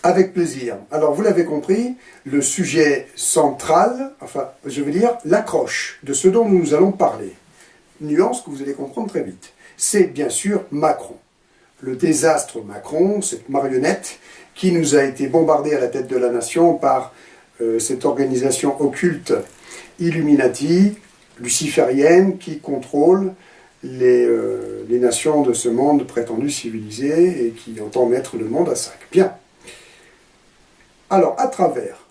Avec plaisir. Alors, vous l'avez compris, le sujet central, enfin, je veux dire, l'accroche de ce dont nous allons parler, nuance que vous allez comprendre très vite, c'est bien sûr Macron. Le désastre Macron, cette marionnette qui nous a été bombardée à la tête de la nation par cette organisation occulte Illuminati, luciférienne, qui contrôle les nations de ce monde prétendu civilisé et qui entend mettre le monde à sac. Bien. Alors, à travers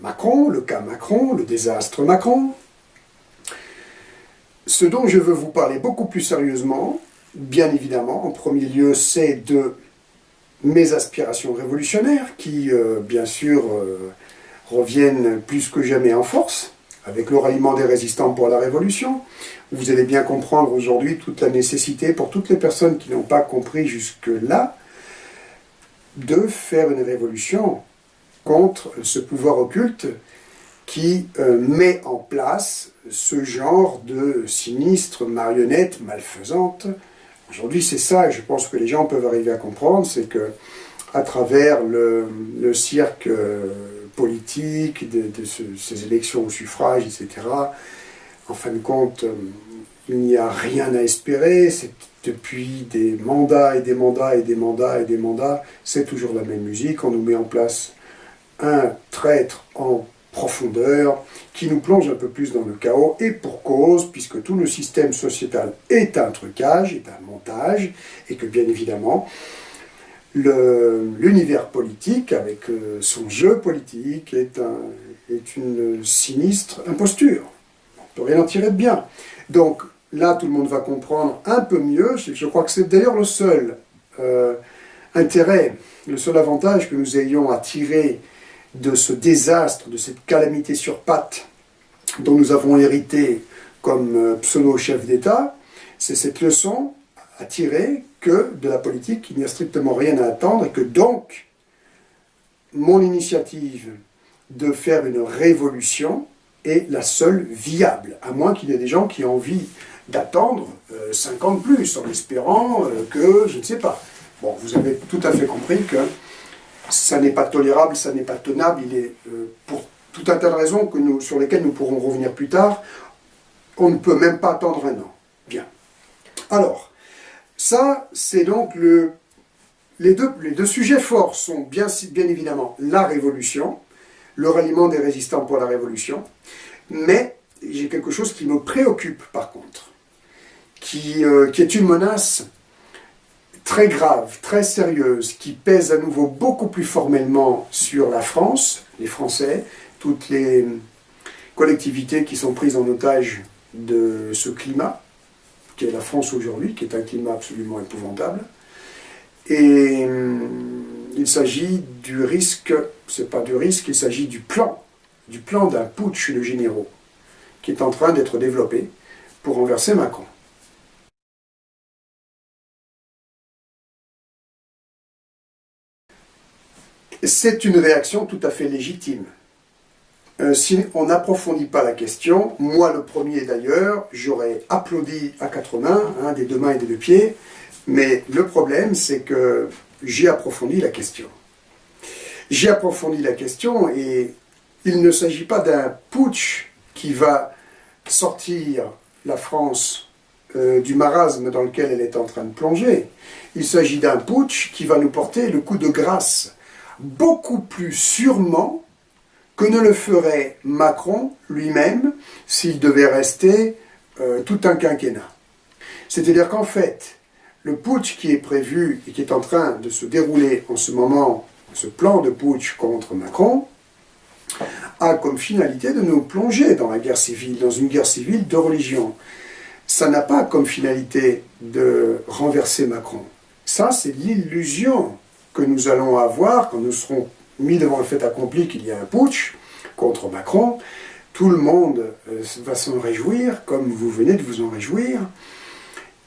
Macron, le cas Macron, le désastre Macron, ce dont je veux vous parler beaucoup plus sérieusement, bien évidemment, en premier lieu, c'est de mes aspirations révolutionnaires qui, bien sûr, reviennent plus que jamais en force, avec le ralliement des résistants pour la Révolution. Vous allez bien comprendre aujourd'hui toute la nécessité pour toutes les personnes qui n'ont pas compris jusque-là de faire une révolution contre ce pouvoir occulte qui met en place ce genre de sinistre marionnette malfaisante. Aujourd'hui, c'est ça, et je pense que les gens peuvent arriver à comprendre, c'est que à travers le cirque politique, ces élections au suffrage, etc., en fin de compte, il n'y a rien à espérer. C'est depuis des mandats et des mandats et des mandats et des mandats, c'est toujours la même musique. On nous met en place un traître en profondeur qui nous plonge un peu plus dans le chaos, et pour cause, puisque tout le système sociétal est un trucage, est un montage, et que bien évidemment, l'univers politique, avec son jeu politique, est une sinistre imposture. On ne peut rien en tirer de bien. Donc là, tout le monde va comprendre un peu mieux. Je crois que c'est d'ailleurs le seul intérêt, le seul avantage que nous ayons à tirer de ce désastre, de cette calamité sur pattes dont nous avons hérité comme pseudo-chef d'État, c'est cette leçon à tirer que de la politique, il n'y a strictement rien à attendre, et que donc, mon initiative de faire une révolution est la seule viable, à moins qu'il y ait des gens qui aient envie d'attendre 5 ans de plus, en espérant que, je ne sais pas. Bon, vous avez tout à fait compris que ça n'est pas tolérable, ça n'est pas tenable, il est, pour tout un tas de raisons sur lesquelles nous pourrons revenir plus tard, on ne peut même pas attendre un an. Bien. Alors, ça, c'est donc les deux sujets forts sont bien évidemment la révolution, le ralliement des résistants pour la révolution, mais j'ai quelque chose qui me préoccupe par contre, qui est une menace très grave, très sérieuse, qui pèse à nouveau beaucoup plus formellement sur la France, les Français, toutes les collectivités qui sont prises en otage de ce climat, qui est la France aujourd'hui, qui est un climat absolument épouvantable. Et il s'agit du risque, c'est pas du risque, il s'agit du plan d'un putsch de généraux, qui est en train d'être développé pour renverser Macron. C'est une réaction tout à fait légitime. Si on n'approfondit pas la question, moi le premier d'ailleurs, j'aurais applaudi à quatre mains, hein, des deux mains et des deux pieds, mais le problème c'est que j'ai approfondi la question. J'ai approfondi la question et il ne s'agit pas d'un putsch qui va sortir la France du marasme dans lequel elle est en train de plonger. Il s'agit d'un putsch qui va nous porter le coup de grâce beaucoup plus sûrement que ne le ferait Macron lui-même s'il devait rester tout un quinquennat. C'est-à-dire qu'en fait, le putsch qui est prévu et qui est en train de se dérouler en ce moment, ce plan de putsch contre Macron, a comme finalité de nous plonger dans la guerre civile, dans une guerre civile de religion. Ça n'a pas comme finalité de renverser Macron. Ça, c'est l'illusion que nous allons avoir quand nous serons mis devant le fait accompli qu'il y a un putsch contre Macron. Tout le monde va s'en réjouir, comme vous venez de vous en réjouir,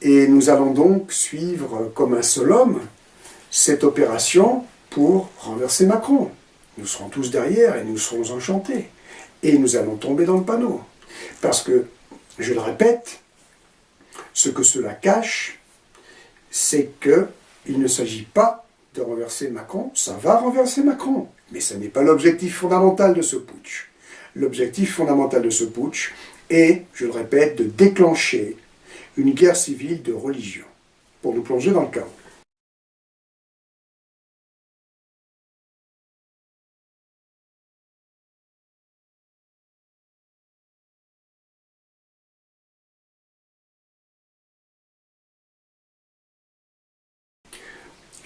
et nous allons donc suivre comme un seul homme cette opération pour renverser Macron. Nous serons tous derrière et nous serons enchantés, et nous allons tomber dans le panneau. Parce que, je le répète, ce que cela cache, c'est qu'il ne s'agit pas de renverser Macron, ça va renverser Macron. Mais ce n'est pas l'objectif fondamental de ce putsch. L'objectif fondamental de ce putsch est, je le répète, de déclencher une guerre civile de religion pour nous plonger dans le chaos.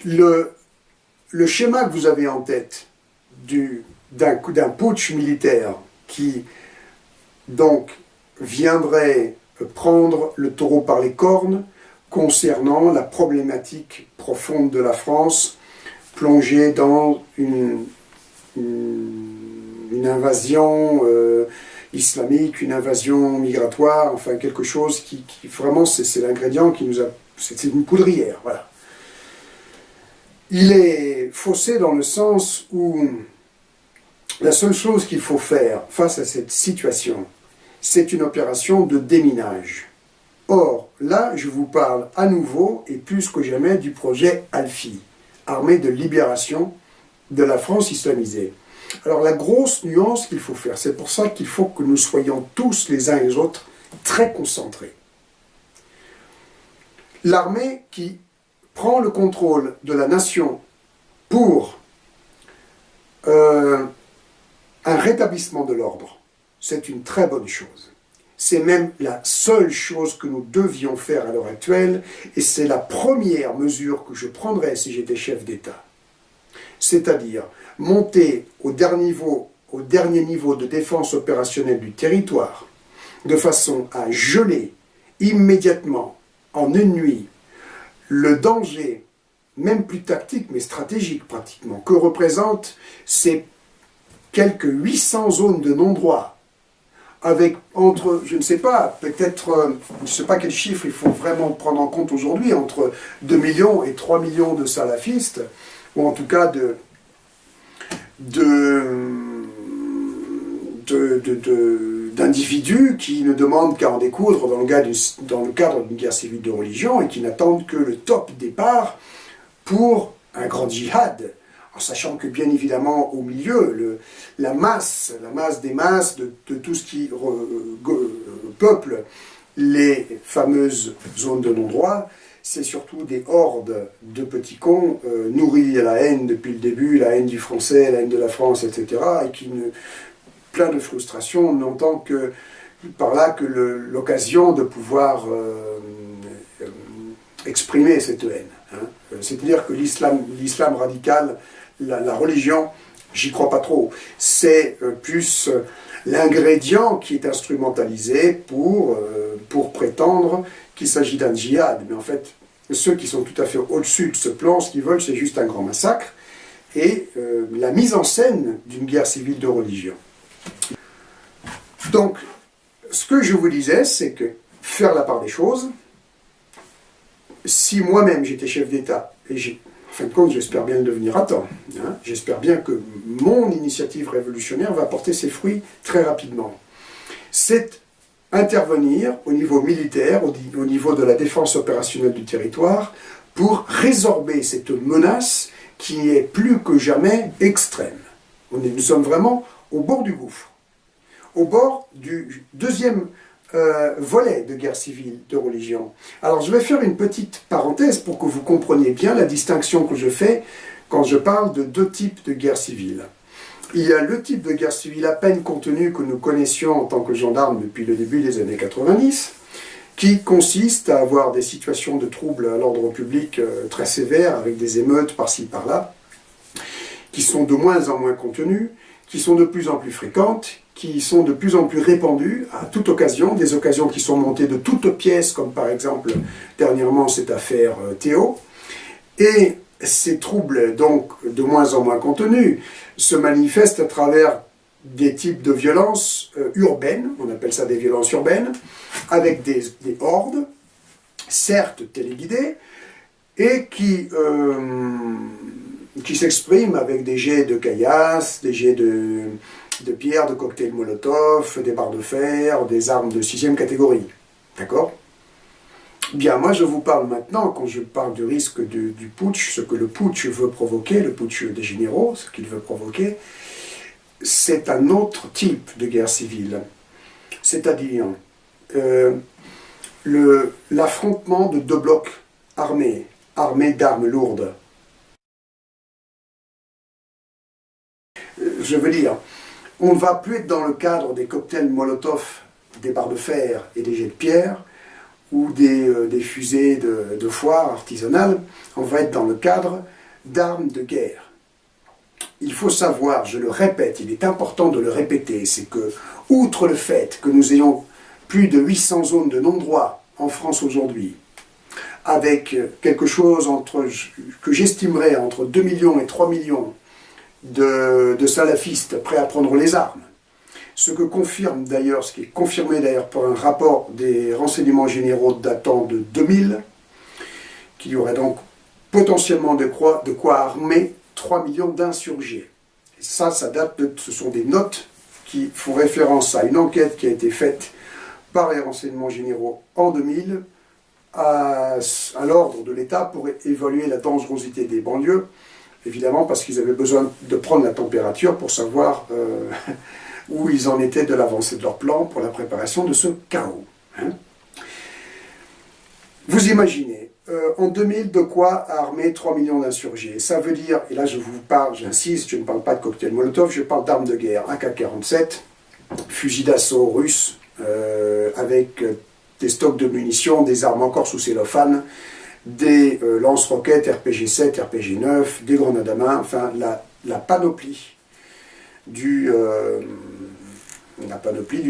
Le schéma que vous avez en tête d'un putsch militaire qui donc viendrait prendre le taureau par les cornes concernant la problématique profonde de la France, plongée dans une invasion islamique, une invasion migratoire, enfin quelque chose qui vraiment, c'est l'ingrédient qui nous a... C'est une poudrière, voilà. Il est faussé dans le sens où la seule chose qu'il faut faire face à cette situation, c'est une opération de déminage. Or, là, je vous parle à nouveau et plus que jamais du projet Alfi, armée de libération de la France islamisée. Alors, la grosse nuance qu'il faut faire, c'est pour ça qu'il faut que nous soyons tous les uns et les autres très concentrés. L'armée qui prend le contrôle de la nation pour un rétablissement de l'ordre, c'est une très bonne chose. C'est même la seule chose que nous devions faire à l'heure actuelle, et c'est la première mesure que je prendrais si j'étais chef d'État. C'est-à-dire monter au dernier niveau de défense opérationnelle du territoire, de façon à geler immédiatement, en une nuit, le danger, même plus tactique, mais stratégique pratiquement, que représentent ces quelques 800 zones de non-droit, avec entre, je ne sais pas, peut-être, je ne sais pas quel chiffre il faut vraiment prendre en compte aujourd'hui, entre 2 millions et 3 millions de salafistes, ou en tout cas d'individus qui ne demandent qu'à en découdre dans le cadre d'une guerre civile de religion et qui n'attendent que le top départ pour un grand djihad, en sachant que bien évidemment au milieu, la masse des masses de tout ce qui peuple les fameuses zones de non-droit, c'est surtout des hordes de petits cons nourris à la haine depuis le début, la haine du français, la haine de la France, etc., et qui plein de frustration, n'entend que par là que l'occasion de pouvoir exprimer cette haine. Hein. C'est-à-dire que l'islam radical, la religion, j'y crois pas trop. C'est plus l'ingrédient qui est instrumentalisé pour prétendre qu'il s'agit d'un djihad. Mais en fait, ceux qui sont tout à fait au-dessus de ce plan, ce qu'ils veulent, c'est juste un grand massacre et la mise en scène d'une guerre civile de religion. Donc, ce que je vous disais, c'est que faire la part des choses, si moi-même j'étais chef d'État, et en fin de compte, j'espère bien le devenir à temps, hein, j'espère bien que mon initiative révolutionnaire va porter ses fruits très rapidement, c'est intervenir au niveau militaire, au niveau de la défense opérationnelle du territoire, pour résorber cette menace qui est plus que jamais extrême. Nous sommes vraiment au bord du gouffre, au bord du deuxième volet de guerre civile de religion. Alors je vais faire une petite parenthèse pour que vous compreniez bien la distinction que je fais quand je parle de deux types de guerre civile. Il y a le type de guerre civile à peine contenue que nous connaissions en tant que gendarmes depuis le début des années 90, qui consiste à avoir des situations de troubles à l'ordre public très sévères, avec des émeutes par-ci par-là, qui sont de moins en moins contenues, qui sont de plus en plus fréquentes, qui sont de plus en plus répandues à toute occasion, des occasions qui sont montées de toutes pièces, comme par exemple dernièrement cette affaire Théo. Et ces troubles, donc de moins en moins contenus, se manifestent à travers des types de violences urbaines, on appelle ça des violences urbaines, avec des hordes, certes téléguidées, et qui s'expriment avec des jets de caillasse, des jets de pierres, de cocktails Molotov, des barres de fer, des armes de 6e catégorie. D'accord? Bien, moi je vous parle maintenant, quand je parle du risque du putsch, ce que le putsch veut provoquer, le putsch des généraux, ce qu'il veut provoquer, c'est un autre type de guerre civile. C'est-à-dire l'affrontement de deux blocs armés d'armes lourdes. Je veux dire, on ne va plus être dans le cadre des cocktails Molotov, des barres de fer et des jets de pierre, ou des fusées de foire artisanales, on va être dans le cadre d'armes de guerre. Il faut savoir, je le répète, il est important de le répéter, c'est que, outre le fait que nous ayons plus de 800 zones de non-droit en France aujourd'hui, avec quelque chose que j'estimerais entre 2 millions et 3 millions de salafistes prêts à prendre les armes, ce qui est confirmé d'ailleurs par un rapport des renseignements généraux datant de 2000, qu'il y aurait donc potentiellement de quoi armer 3 millions d'insurgés. Et ça ce sont des notes qui font référence à une enquête qui a été faite par les renseignements généraux en 2000 à l'ordre de l'État pour évaluer la dangerosité des banlieues, évidemment parce qu'ils avaient besoin de prendre la température pour savoir où ils en étaient de l'avancée de leur plan pour la préparation de ce chaos. Hein. Vous imaginez, en 2000, de quoi armer 3 millions d'insurgés. Ça veut dire, et là je vous parle, j'insiste, je ne parle pas de cocktail Molotov, je parle d'armes de guerre, AK-47, fusils d'assaut russes, avec des stocks de munitions, des armes encore sous cellophane, des lance-roquettes RPG-7, RPG-9, des grenades à main, enfin la panoplie du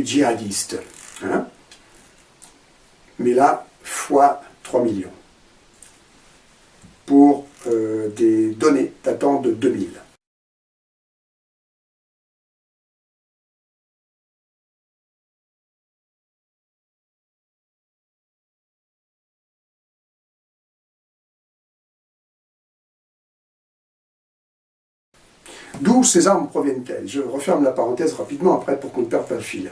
djihadiste. Hein. Mais là, fois 3 millions. Pour des données datant de 2000. D'où ces armes proviennent-elles? Je referme la parenthèse rapidement après pour qu'on ne perde pas le fil.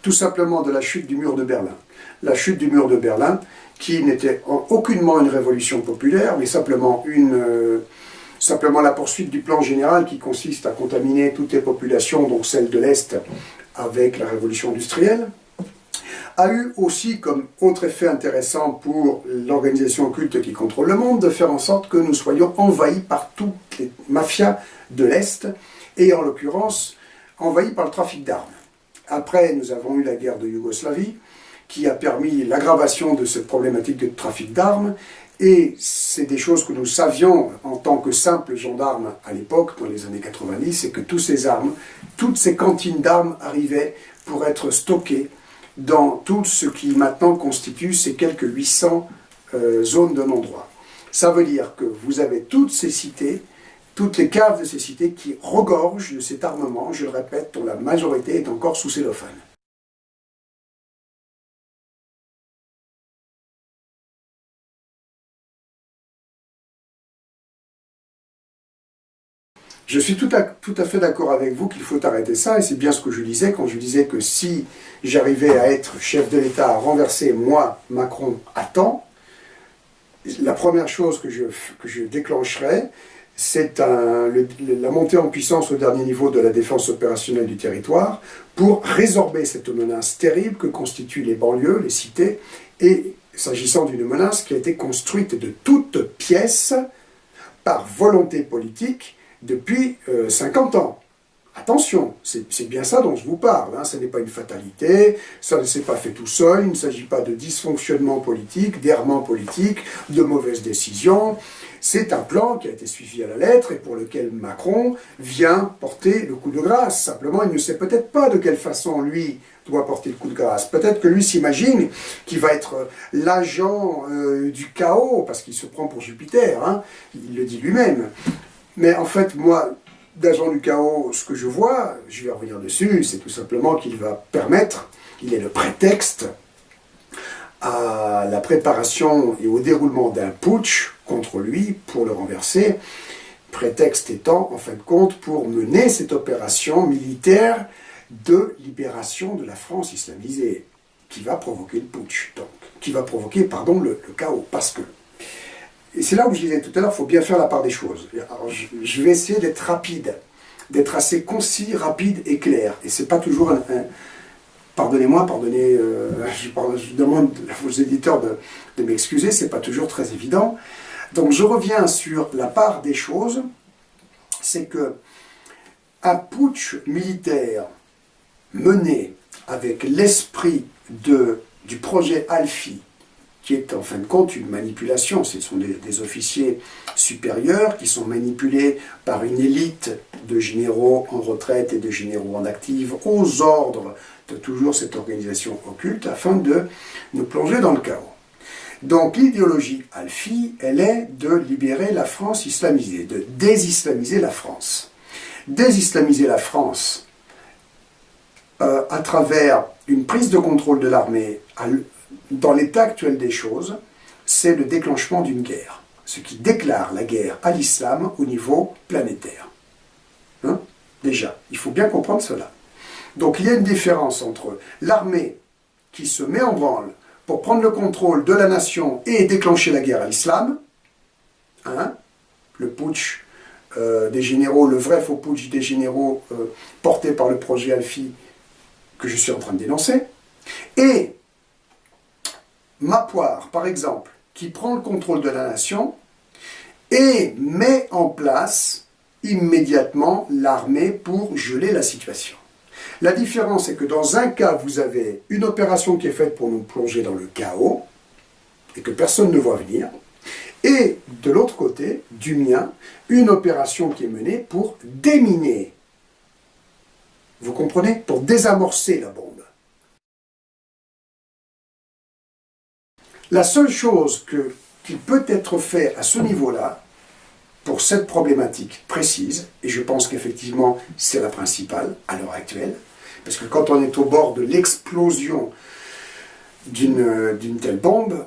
Tout simplement de la chute du mur de Berlin. La chute du mur de Berlin, qui n'était aucunement une révolution populaire, mais simplement la poursuite du plan général qui consiste à contaminer toutes les populations, donc celles de l'Est, avec la révolution industrielle, a eu aussi comme autre effet intéressant pour l'organisation occulte qui contrôle le monde, de faire en sorte que nous soyons envahis par toutes les mafias de l'Est, et en l'occurrence envahis par le trafic d'armes. Après, nous avons eu la guerre de Yougoslavie, qui a permis l'aggravation de cette problématique de trafic d'armes, et c'est des choses que nous savions en tant que simples gendarmes à l'époque, dans les années 90, c'est que toutes ces cantines d'armes arrivaient pour être stockées dans tout ce qui maintenant constitue ces quelques 800 zones de non-droit. Ça veut dire que vous avez toutes ces cités, toutes les caves de ces cités qui regorgent de cet armement, je le répète, dont la majorité est encore sous cellophane. Je suis tout à fait d'accord avec vous qu'il faut arrêter ça, et c'est bien ce que je disais quand je disais que si j'arrivais à être chef de l'État, à renverser, moi, Macron, à temps, la première chose que je déclencherais, c'est la montée en puissance au dernier niveau de la défense opérationnelle du territoire pour résorber cette menace terrible que constituent les banlieues, les cités, et s'agissant d'une menace qui a été construite de toutes pièces par volonté politique depuis 50 ans. Attention, c'est bien ça dont je vous parle, hein. Ce n'est pas une fatalité, ça ne s'est pas fait tout seul, il ne s'agit pas de dysfonctionnement politique, d'errement politique, de mauvaises décisions. C'est un plan qui a été suivi à la lettre et pour lequel Macron vient porter le coup de grâce. Simplement, il ne sait peut-être pas de quelle façon, lui, doit porter le coup de grâce. Peut-être que lui s'imagine qu'il va être l'agent du chaos, parce qu'il se prend pour Jupiter, hein. Il le dit lui-même. Mais en fait, moi, d'agent du chaos, ce que je vois, je vais revenir dessus, c'est tout simplement qu'il va permettre, il est le prétexte à la préparation et au déroulement d'un putsch contre lui pour le renverser, prétexte étant, en fin de compte, pour mener cette opération militaire de libération de la France islamisée, qui va provoquer le putsch. Donc, qui va provoquer, pardon, le chaos. Parce que, et c'est là où je disais tout à l'heure, il faut bien faire la part des choses. Alors, je vais essayer d'être rapide, d'être assez concis, rapide et clair. Et c'est pas toujours pardonnez-moi, je demande aux éditeurs de m'excuser, c'est pas toujours très évident. Donc je reviens sur la part des choses, c'est que un putsch militaire mené avec l'esprit du projet Alfi, qui est en fin de compte une manipulation, ce sont des officiers supérieurs qui sont manipulés par une élite de généraux en retraite et de généraux en active aux ordres de toujours cette organisation occulte afin de nous plonger dans le chaos. Donc l'idéologie Alfi, elle est de libérer la France islamisée, de désislamiser la France. Désislamiser la France à travers une prise de contrôle de l'armée dans l'état actuel des choses, c'est le déclenchement d'une guerre, ce qui déclare la guerre à l'islam au niveau planétaire. Hein? Déjà, il faut bien comprendre cela. Donc il y a une différence entre l'armée qui se met en branle pour prendre le contrôle de la nation et déclencher la guerre à l'islam, hein? Le putsch des généraux, le vrai faux putsch des généraux porté par le projet Alfi que je suis en train de dénoncer, et Mapoire, par exemple, qui prend le contrôle de la nation et met en place immédiatement l'armée pour geler la situation. La différence est que dans un cas, vous avez une opération qui est faite pour nous plonger dans le chaos et que personne ne voit venir, et de l'autre côté, du mien, une opération qui est menée pour déminer. Vous comprenez? Pour désamorcer la bombe. La seule chose qui peut être fait à ce niveau-là, pour cette problématique précise, et je pense qu'effectivement c'est la principale à l'heure actuelle, parce que quand on est au bord de l'explosion d'une telle bombe,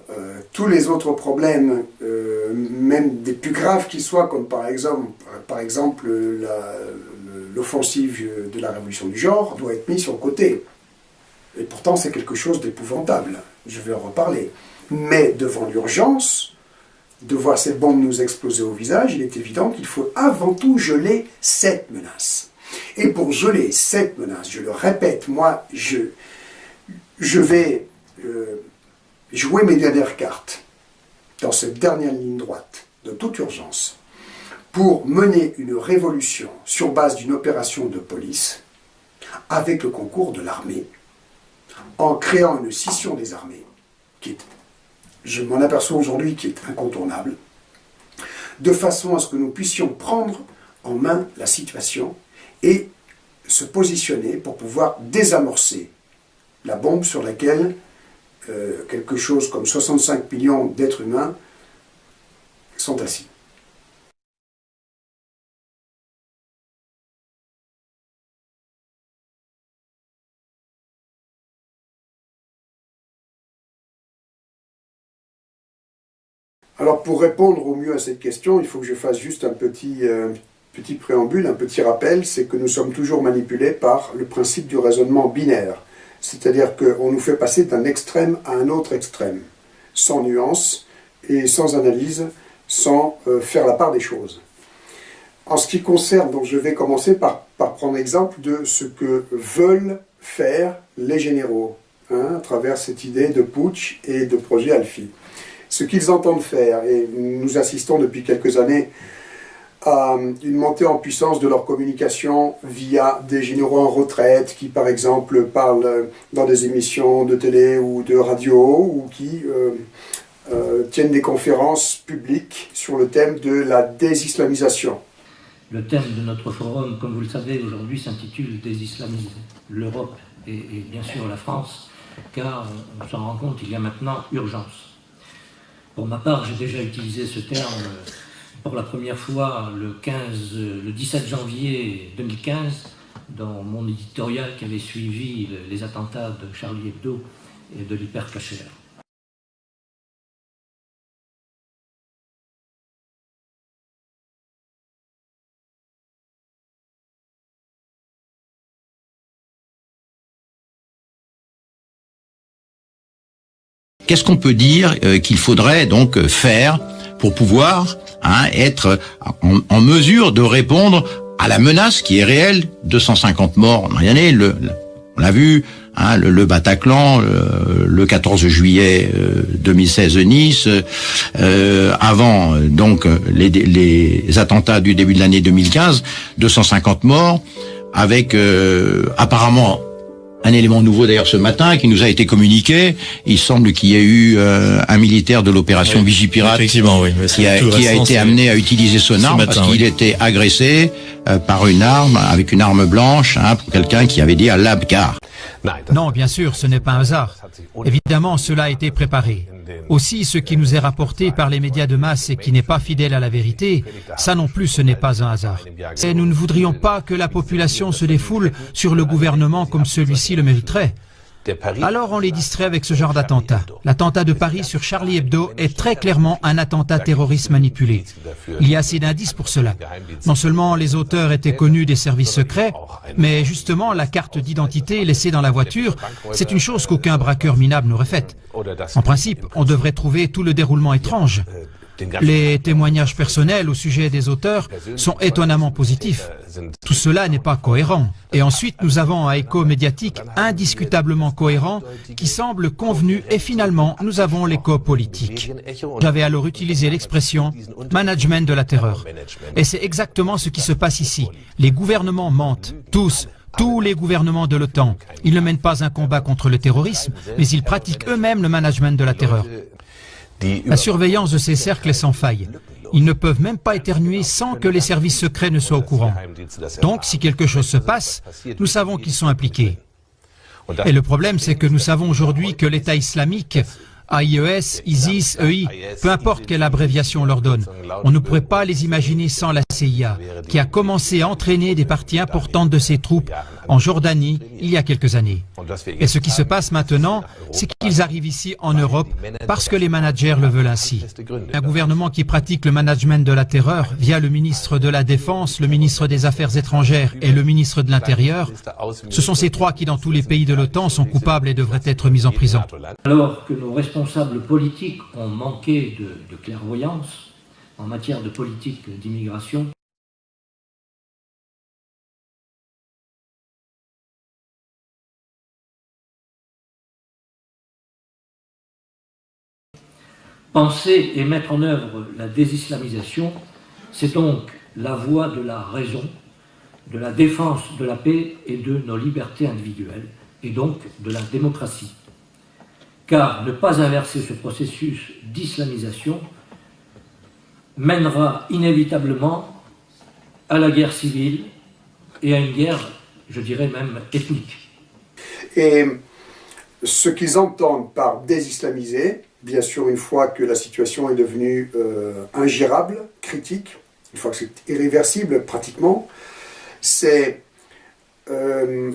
tous les autres problèmes, même des plus graves qui soient, comme par exemple l'offensive de la révolution du genre, doit être mis sur le côté. Et pourtant c'est quelque chose d'épouvantable, je vais en reparler. Mais devant l'urgence de voir cette bombe nous exploser au visage, il est évident qu'il faut avant tout geler cette menace. Et pour geler cette menace, je le répète, moi, je vais jouer mes dernières cartes dans cette dernière ligne droite de toute urgence pour mener une révolution sur base d'une opération de police avec le concours de l'armée, en créant une scission des armées qui est, je m'en aperçois aujourd'hui, qui est incontournable, de façon à ce que nous puissions prendre en main la situation et se positionner pour pouvoir désamorcer la bombe sur laquelle quelque chose comme 65 millions d'êtres humains sont assis. Alors pour répondre au mieux à cette question, il faut que je fasse juste un petit préambule, un petit rappel, c'est que nous sommes toujours manipulés par le principe du raisonnement binaire. C'est-à-dire qu'on nous fait passer d'un extrême à un autre extrême, sans nuance et sans analyse, sans faire la part des choses. En ce qui concerne, donc je vais commencer par prendre exemple de ce que veulent faire les généraux, hein, à travers cette idée de putsch et de projet Alfi. Ce qu'ils entendent faire, et nous assistons depuis quelques années à une montée en puissance de leur communication via des généraux en retraite qui, par exemple, parlent dans des émissions de télé ou de radio ou qui tiennent des conférences publiques sur le thème de la désislamisation. Le thème de notre forum, comme vous le savez, aujourd'hui s'intitule « Désislamiser l'Europe et bien sûr la France », car on s'en rend compte, il y a maintenant urgence. Pour ma part, j'ai déjà utilisé ce terme pour la première fois le 17 janvier 2015 dans mon éditorial qui avait suivi les attentats de Charlie Hebdo et de l'Hypercacher. Qu'est-ce qu'on peut dire qu'il faudrait donc faire pour pouvoir être en mesure de répondre à la menace qui est réelle? 250 morts en année, on l'a vu, le Bataclan, le 14 juillet 2016 Nice, avant donc les attentats du début de l'année 2015, 250 morts, avec apparemment un élément nouveau d'ailleurs ce matin qui nous a été communiqué. Il semble qu'il y ait eu un militaire de l'opération Vigipirate qui a été amené à utiliser son arme parce qu'il était agressé par une arme, avec une arme blanche, pour quelqu'un qui avait dit à l'Abkar. Non, bien sûr, ce n'est pas un hasard. Évidemment, cela a été préparé. Aussi, ce qui nous est rapporté par les médias de masse et qui n'est pas fidèle à la vérité, ça non plus, ce n'est pas un hasard. Et nous ne voudrions pas que la population se défoule sur le gouvernement comme celui-ci le mériterait. Alors on les distrait avec ce genre d'attentat. L'attentat de Paris sur Charlie Hebdo est très clairement un attentat terroriste manipulé. Il y a assez d'indices pour cela. Non seulement les auteurs étaient connus des services secrets, mais justement la carte d'identité laissée dans la voiture, c'est une chose qu'aucun braqueur minable n'aurait faite. En principe, on devrait trouver tout le déroulement étrange. Les témoignages personnels au sujet des auteurs sont étonnamment positifs. Tout cela n'est pas cohérent. Et ensuite, nous avons un écho médiatique indiscutablement cohérent qui semble convenu et finalement, nous avons l'écho politique. J'avais alors utilisé l'expression « management de la terreur ». Et c'est exactement ce qui se passe ici. Les gouvernements mentent, tous les gouvernements de l'OTAN. Ils ne mènent pas un combat contre le terrorisme, mais ils pratiquent eux-mêmes le management de la terreur. La surveillance de ces cercles est sans faille. Ils ne peuvent même pas éternuer sans que les services secrets ne soient au courant. Donc, si quelque chose se passe, nous savons qu'ils sont impliqués. Et le problème, c'est que nous savons aujourd'hui que l'État islamique, AIES, ISIS, EI, peu importe quelle abréviation on leur donne, on ne pourrait pas les imaginer sans la CIA, qui a commencé à entraîner des parties importantes de ses troupes en Jordanie il y a quelques années. Et ce qui se passe maintenant, c'est qu'ils arrivent ici en Europe parce que les managers le veulent ainsi. Un gouvernement qui pratique le management de la terreur via le ministre de la Défense, le ministre des Affaires étrangères et le ministre de l'Intérieur, ce sont ces trois qui, dans tous les pays de l'OTAN, sont coupables et devraient être mis en prison. Alors que nos responsables politiques ont manqué de clairvoyance en matière de politique d'immigration, penser et mettre en œuvre la désislamisation, c'est donc la voie de la raison, de la défense de la paix et de nos libertés individuelles, et donc de la démocratie. Car ne pas inverser ce processus d'islamisation mènera inévitablement à la guerre civile et à une guerre, je dirais même, ethnique. Et ce qu'ils entendent par désislamiser, bien sûr, une fois que la situation est devenue ingérable, critique, une fois que c'est irréversible pratiquement, c'est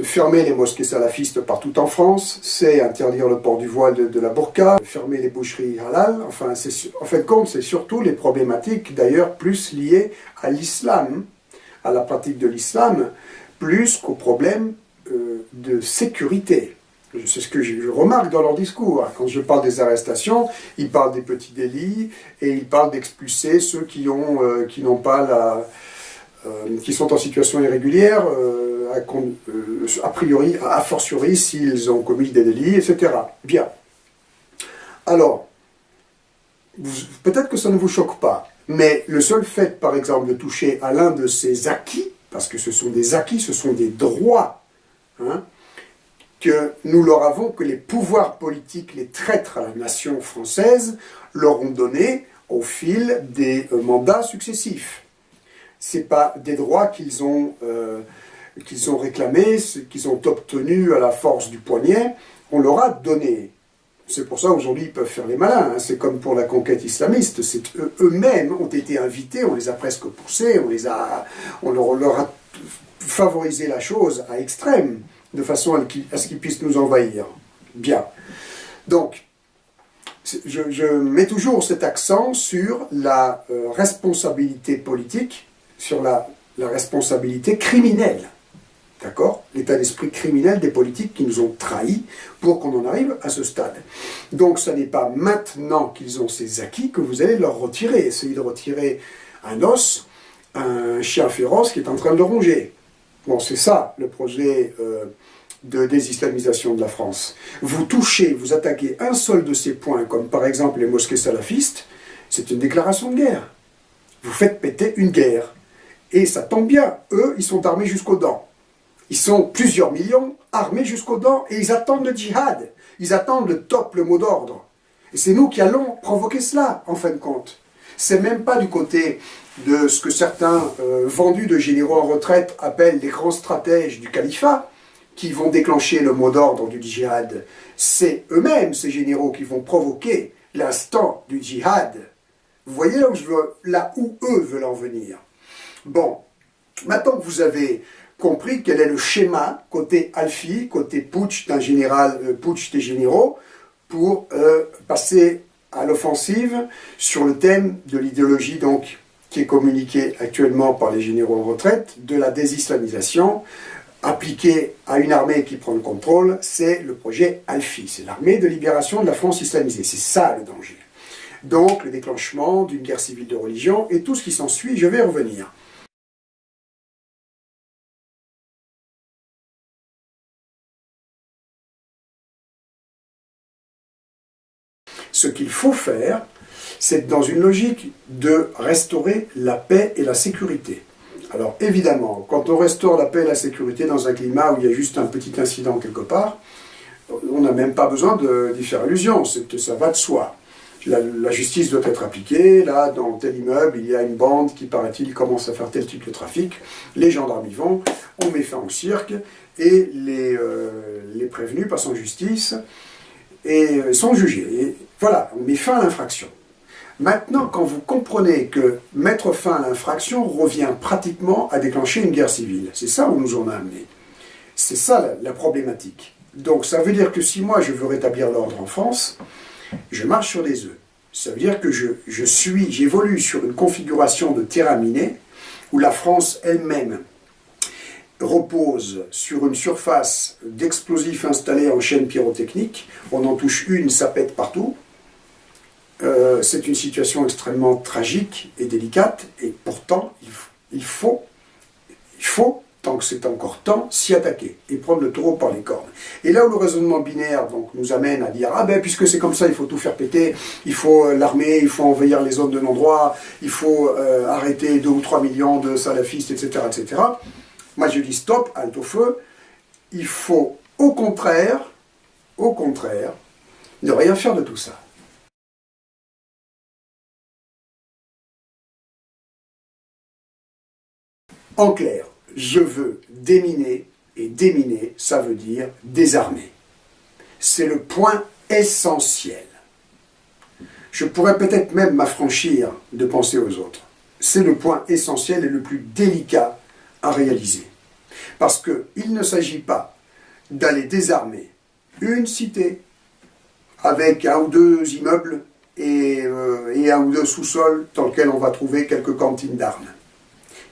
fermer les mosquées salafistes partout en France, c'est interdire le port du voile de la burqa, fermer les boucheries halal, enfin, en fait compte, c'est surtout les problématiques d'ailleurs plus liées à l'islam, à la pratique de l'islam, plus qu'aux problèmes de sécurité. C'est ce que je remarque dans leur discours. Quand je parle des arrestations, ils parlent des petits délits et ils parlent d'expulser ceux qui n'ont pas la... qui sont en situation irrégulière, a priori, a fortiori, s'ils ont commis des délits, etc. Bien. Alors, peut-être que ça ne vous choque pas, mais le seul fait, par exemple, de toucher à l'un de ces acquis, parce que ce sont des acquis, ce sont des droits, que nous leur avons, que les pouvoirs politiques, les traîtres à la nation française, leur ont donné au fil des mandats successifs. Ce n'est pas des droits qu'ils ont réclamés, qu'ils ont obtenus à la force du poignet, on leur a donné. C'est pour ça aujourd'hui ils peuvent faire les malins, c'est comme pour la conquête islamiste, eux-mêmes ont été invités, on les a presque poussés, on leur a favorisé la chose à extrême, de façon à ce qu'ils puissent nous envahir. Bien. Donc, je mets toujours cet accent sur la responsabilité politique, sur la responsabilité criminelle. D'accord? L'état d'esprit criminel des politiques qui nous ont trahis pour qu'on en arrive à ce stade. Donc ce n'est pas maintenant qu'ils ont ces acquis que vous allez leur retirer. Essayez de retirer un os, un chien féroce qui est en train de le ronger. Bon, c'est ça le projet de désislamisation de la France. Vous touchez, vous attaquez un seul de ces points, comme par exemple les mosquées salafistes, c'est une déclaration de guerre. Vous faites péter une guerre. Et ça tombe bien, eux, ils sont armés jusqu'aux dents. Ils sont plusieurs millions armés jusqu'aux dents et ils attendent le djihad. Ils attendent le top, le mot d'ordre. Et c'est nous qui allons provoquer cela, en fin de compte. C'est même pas du côté de ce que certains vendus de généraux en retraite appellent les grands stratèges du califat qui vont déclencher le mot d'ordre du djihad. C'est eux-mêmes, ces généraux, qui vont provoquer l'instant du djihad. Vous voyez là où eux veulent en venir. Bon, maintenant que vous avez compris quel est le schéma côté Alfi, côté putsch d'un général, putsch des généraux, pour passer à l'offensive sur le thème de l'idéologie donc qui est communiquée actuellement par les généraux en retraite, de la désislamisation, appliquée à une armée qui prend le contrôle, c'est le projet Alfi, c'est l'armée de libération de la France islamisée, c'est ça le danger. Donc le déclenchement d'une guerre civile de religion et tout ce qui s'ensuit, je vais y revenir. Ce qu'il faut faire, c'est dans une logique de restaurer la paix et la sécurité. Alors évidemment, quand on restaure la paix et la sécurité dans un climat où il y a juste un petit incident quelque part, on n'a même pas besoin d'y faire allusion, ça va de soi. La justice doit être appliquée, là, dans tel immeuble, il y a une bande qui, paraît-il, commence à faire tel type de trafic, les gendarmes y vont, on met fin au cirque, et les prévenus passent en justice, et sont jugés. Et voilà, on met fin à l'infraction. Maintenant, quand vous comprenez que mettre fin à l'infraction revient pratiquement à déclencher une guerre civile, c'est ça où nous en a amené. C'est ça la problématique. Donc ça veut dire que si moi je veux rétablir l'ordre en France, je marche sur des œufs. Ça veut dire que j'évolue sur une configuration de terrain miné où la France elle-même repose sur une surface d'explosifs installés en chaîne pyrotechnique. On en touche une, ça pète partout. C'est une situation extrêmement tragique et délicate, et pourtant, il faut, tant que c'est encore temps, s'y attaquer et prendre le taureau par les cornes. Et là où le raisonnement binaire donc, nous amène à dire « Ah ben, puisque c'est comme ça, il faut tout faire péter, il faut l'armer, il faut envahir les zones de non-droit, il faut arrêter 2 ou 3 millions de salafistes, etc. etc. » Moi je dis stop, halte au feu, il faut au contraire, ne rien faire de tout ça. En clair, je veux déminer, et déminer, ça veut dire désarmer. C'est le point essentiel. Je pourrais peut-être même m'affranchir de penser aux autres. C'est le point essentiel et le plus délicat à réaliser. Parce qu'il ne s'agit pas d'aller désarmer une cité avec 1 ou 2 immeubles et 1 ou 2 sous-sols dans lesquels on va trouver quelques cantines d'armes.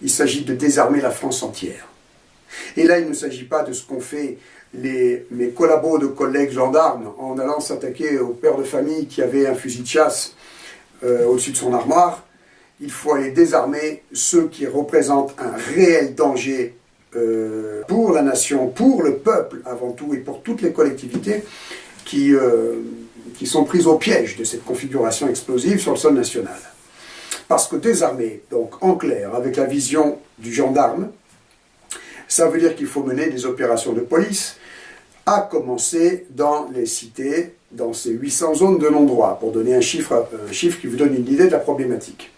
Il s'agit de désarmer la France entière. Et là, il ne s'agit pas de ce qu'ont fait mes collabos de collègues gendarmes en allant s'attaquer au père de famille qui avait un fusil de chasse au-dessus de son armoire. Il faut aller désarmer ceux qui représentent un réel danger pour la nation, pour le peuple avant tout, et pour toutes les collectivités qui sont prises au piège de cette configuration explosive sur le sol national. Parce que désarmer, donc en clair, avec la vision du gendarme, ça veut dire qu'il faut mener des opérations de police, à commencer dans les cités, dans ces 800 zones de non-droit, pour donner un chiffre qui vous donne une idée de la problématique,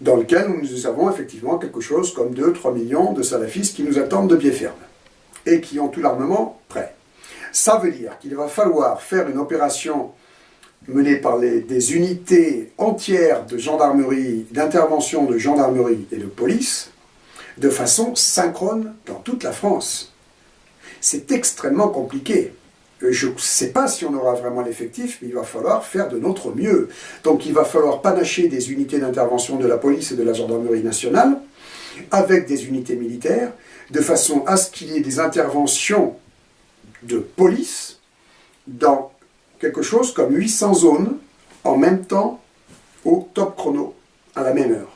dans lequel nous avons effectivement quelque chose comme 2-3 millions de salafistes qui nous attendent de pied ferme, et qui ont tout l'armement prêt. Ça veut dire qu'il va falloir faire une opération menée par des unités entières de gendarmerie, d'intervention de gendarmerie et de police, de façon synchrone dans toute la France. C'est extrêmement compliqué. Je ne sais pas si on aura vraiment l'effectif, mais il va falloir faire de notre mieux. Donc il va falloir panacher des unités d'intervention de la police et de la gendarmerie nationale, avec des unités militaires, de façon à ce qu'il y ait des interventions de police dans quelque chose comme 800 zones en même temps au top chrono, à la même heure.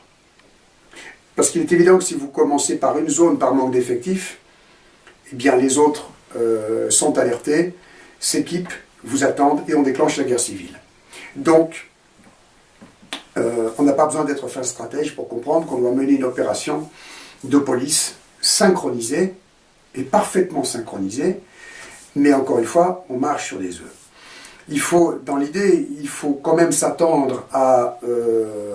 Parce qu'il est évident que si vous commencez par une zone par manque d'effectifs, eh bien les autres sont alertés, s'équipent, vous attendent et on déclenche la guerre civile. Donc, on n'a pas besoin d'être fin stratège pour comprendre qu'on doit mener une opération de police synchronisée et parfaitement synchronisée, mais encore une fois, on marche sur des œufs. Il faut, dans l'idée, il faut quand même s'attendre à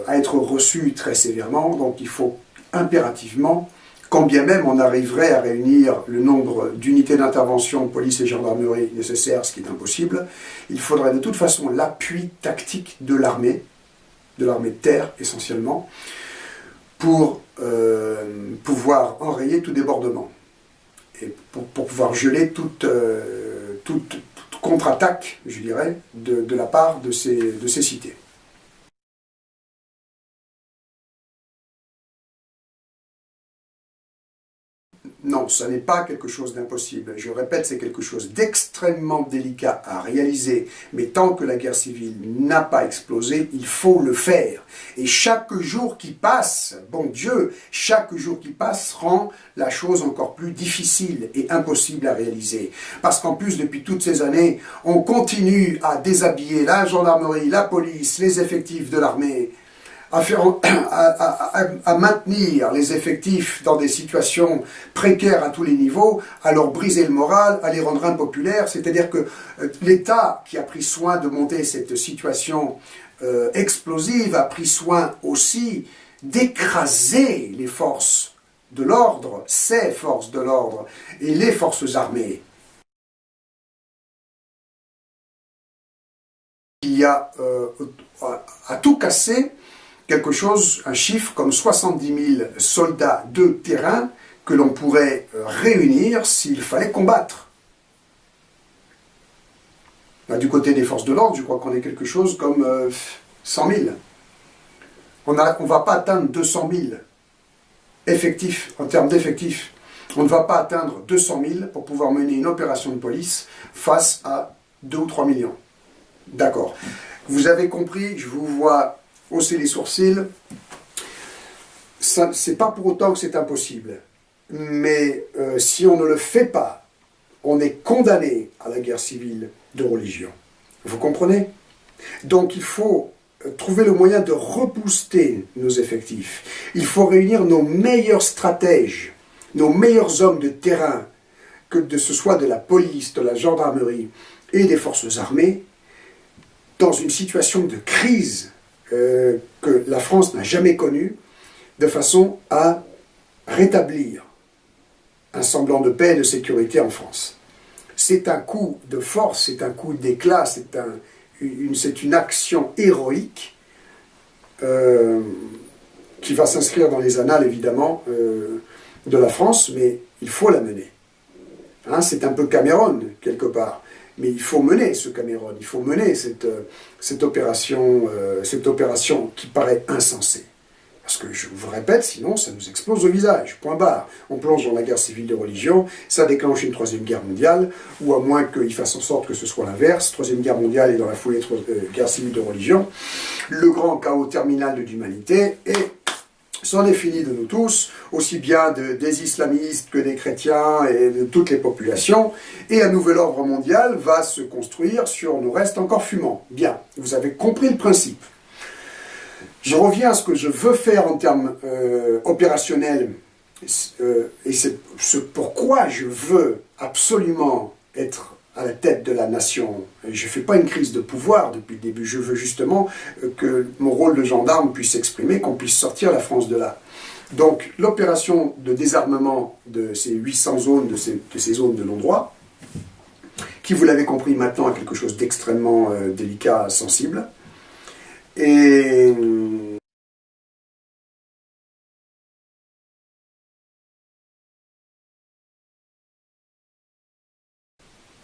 être reçu très sévèrement, donc il faut impérativement, quand bien même on arriverait à réunir le nombre d'unités d'intervention, police et gendarmerie nécessaires, ce qui est impossible, il faudrait de toute façon l'appui tactique de l'armée de terre essentiellement, pour pouvoir enrayer tout débordement et pour pouvoir geler toute contre-attaque, je dirais, de la part de ces cités. Non, ce n'est pas quelque chose d'impossible. Je répète, c'est quelque chose d'extrêmement délicat à réaliser. Mais tant que la guerre civile n'a pas explosé, il faut le faire. Et chaque jour qui passe, bon Dieu, chaque jour qui passe rend la chose encore plus difficile et impossible à réaliser. Parce qu'en plus, depuis toutes ces années, on continue à déshabiller la gendarmerie, la police, les effectifs de l'armée, à maintenir les effectifs dans des situations précaires à tous les niveaux, à leur briser le moral, à les rendre impopulaires. C'est-à-dire que l'État, qui a pris soin de monter cette situation explosive, a pris soin aussi d'écraser les forces de l'ordre, ces forces de l'ordre et les forces armées. Il y a à tout casser quelque chose, un chiffre comme 70 000 soldats de terrain que l'on pourrait réunir s'il fallait combattre. Là, du côté des forces de l'ordre, je crois qu'on est quelque chose comme 100 000. On ne va pas atteindre 200 000 effectifs, en termes d'effectifs. On ne va pas atteindre 200 000 pour pouvoir mener une opération de police face à 2 ou 3 millions. D'accord. Vous avez compris, je vous vois hausser les sourcils. C'est pas pour autant que c'est impossible. Mais si on ne le fait pas, on est condamné à la guerre civile de religion. Vous comprenez? Donc il faut trouver le moyen de rebooster nos effectifs. Il faut réunir nos meilleurs stratèges, nos meilleurs hommes de terrain, que ce soit de la police, de la gendarmerie et des forces armées, dans une situation de crise que la France n'a jamais connue, de façon à rétablir un semblant de paix et de sécurité en France. C'est un coup de force, c'est un coup d'éclat, c'est une action héroïque qui va s'inscrire dans les annales, évidemment, de la France, mais il faut la mener. Hein, c'est un peu Cameron, quelque part. Mais il faut mener ce Cameron, il faut mener cette opération qui paraît insensée. Parce que, je vous répète, sinon ça nous explose au visage, point barre. On plonge dans la guerre civile de religion, ça déclenche une troisième guerre mondiale, ou à moins qu'il fasse en sorte que ce soit l'inverse, troisième guerre mondiale et dans la foulée guerre civile de religion, le grand chaos terminal de l'humanité, et c'en est fini de nous tous, aussi bien des islamistes que des chrétiens et de toutes les populations, et un nouvel ordre mondial va se construire sur nos restes encore fumants. Bien, vous avez compris le principe. Je reviens à ce que je veux faire en termes opérationnels, et c'est pourquoi je veux absolument être à la tête de la nation. Je ne fais pas une crise de pouvoir depuis le début, je veux justement que mon rôle de gendarme puisse s'exprimer, qu'on puisse sortir la France de là. Donc l'opération de désarmement de ces 800 zones, de ces zones de non-droit, qui, vous l'avez compris maintenant, est quelque chose d'extrêmement délicat, sensible, et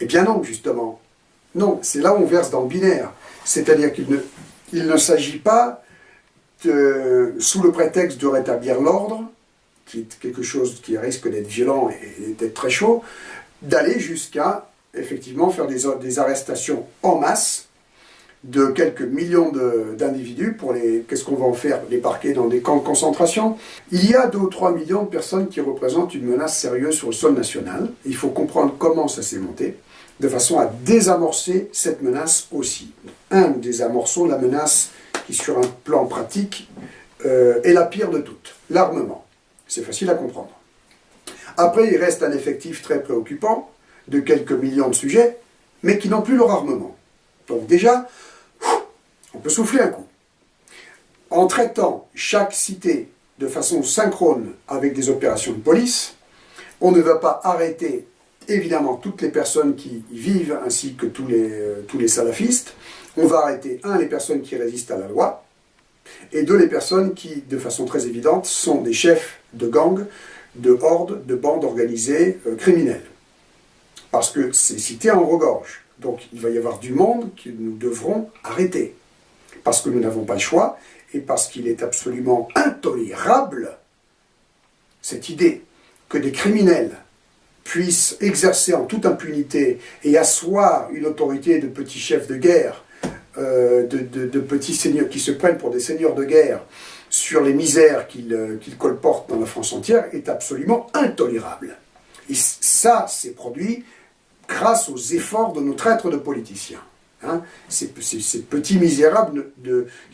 eh bien non, justement. Non, c'est là où on verse dans le binaire. C'est-à-dire qu'il ne s'agit pas, sous le prétexte de rétablir l'ordre, qui est quelque chose qui risque d'être violent et d'être très chaud, d'aller jusqu'à effectivement faire des arrestations en masse de quelques millions d'individus pour les... Qu'est-ce qu'on va en faire? Les parquer dans des camps de concentration? Il y a 2 ou 3 millions de personnes qui représentent une menace sérieuse sur le sol national. Il faut comprendre comment ça s'est monté, de façon à désamorcer cette menace aussi. Désamorçons la menace qui, sur un plan pratique, est la pire de toutes, l'armement. C'est facile à comprendre. Après, il reste un effectif très préoccupant de quelques millions de sujets, mais qui n'ont plus leur armement. Donc déjà, on peut souffler un coup. En traitant chaque cité de façon synchrone avec des opérations de police, on ne va pas arrêter évidemment toutes les personnes qui y vivent, ainsi que tous les salafistes. On va arrêter, 1, les personnes qui résistent à la loi, et 2, les personnes qui, de façon très évidente, sont des chefs de gangs, de hordes, de bandes organisées criminelles. Parce que ces cités en regorgent. Donc il va y avoir du monde que nous devrons arrêter. Parce que nous n'avons pas le choix, et parce qu'il est absolument intolérable, cette idée que des criminels puissent exercer en toute impunité et asseoir une autorité de petits chefs de guerre, de petits seigneurs qui se prennent pour des seigneurs de guerre sur les misères qu'ils colportent dans la France entière, est absolument intolérable. Et ça s'est produit grâce aux efforts de nos traîtres de politiciens. Hein, ces petits misérables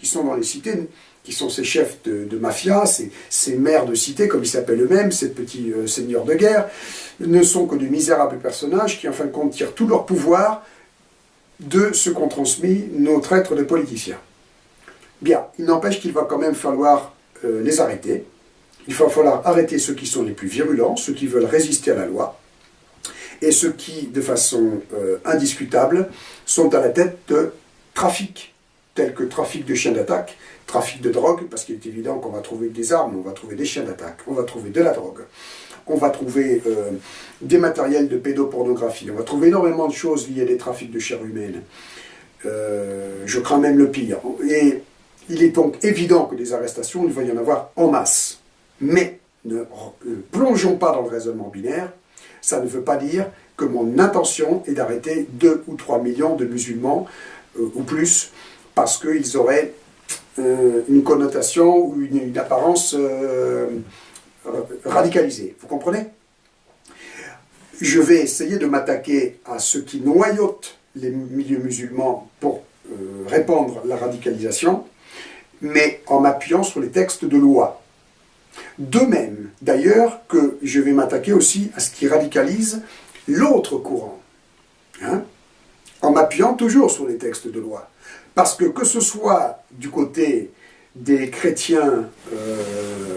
qui sont dans les cités, qui sont ces chefs de mafia, ces maires de cité, comme ils s'appellent eux-mêmes, ces petits seigneurs de guerre, ne sont que de misérables personnages qui, en fin de compte, tirent tout leur pouvoir de ce qu'ont transmis nos traîtres de politiciens. Bien, il n'empêche qu'il va quand même falloir les arrêter. Il va falloir arrêter ceux qui sont les plus virulents, ceux qui veulent résister à la loi, et ceux qui, de façon indiscutable, sont à la tête de trafics, tels que trafic de chiens d'attaque, trafic de drogue, parce qu'il est évident qu'on va trouver des armes, on va trouver des chiens d'attaque, on va trouver de la drogue, on va trouver des matériels de pédopornographie, on va trouver énormément de choses liées à des trafics de chair humaine. Je crains même le pire. Et il est donc évident que des arrestations, il va y en avoir en masse. Mais ne plongeons pas dans le raisonnement binaire. Ça ne veut pas dire que mon intention est d'arrêter 2 ou 3 millions de musulmans ou plus, parce qu'ils auraient une connotation ou une apparence radicalisée. Vous comprenez? Je vais essayer de m'attaquer à ceux qui noyautent les milieux musulmans pour répandre la radicalisation, mais en m'appuyant sur les textes de loi. De même, d'ailleurs, que je vais m'attaquer aussi à ce qui radicalise l'autre courant, hein, en m'appuyant toujours sur les textes de loi. Parce que ce soit du côté des chrétiens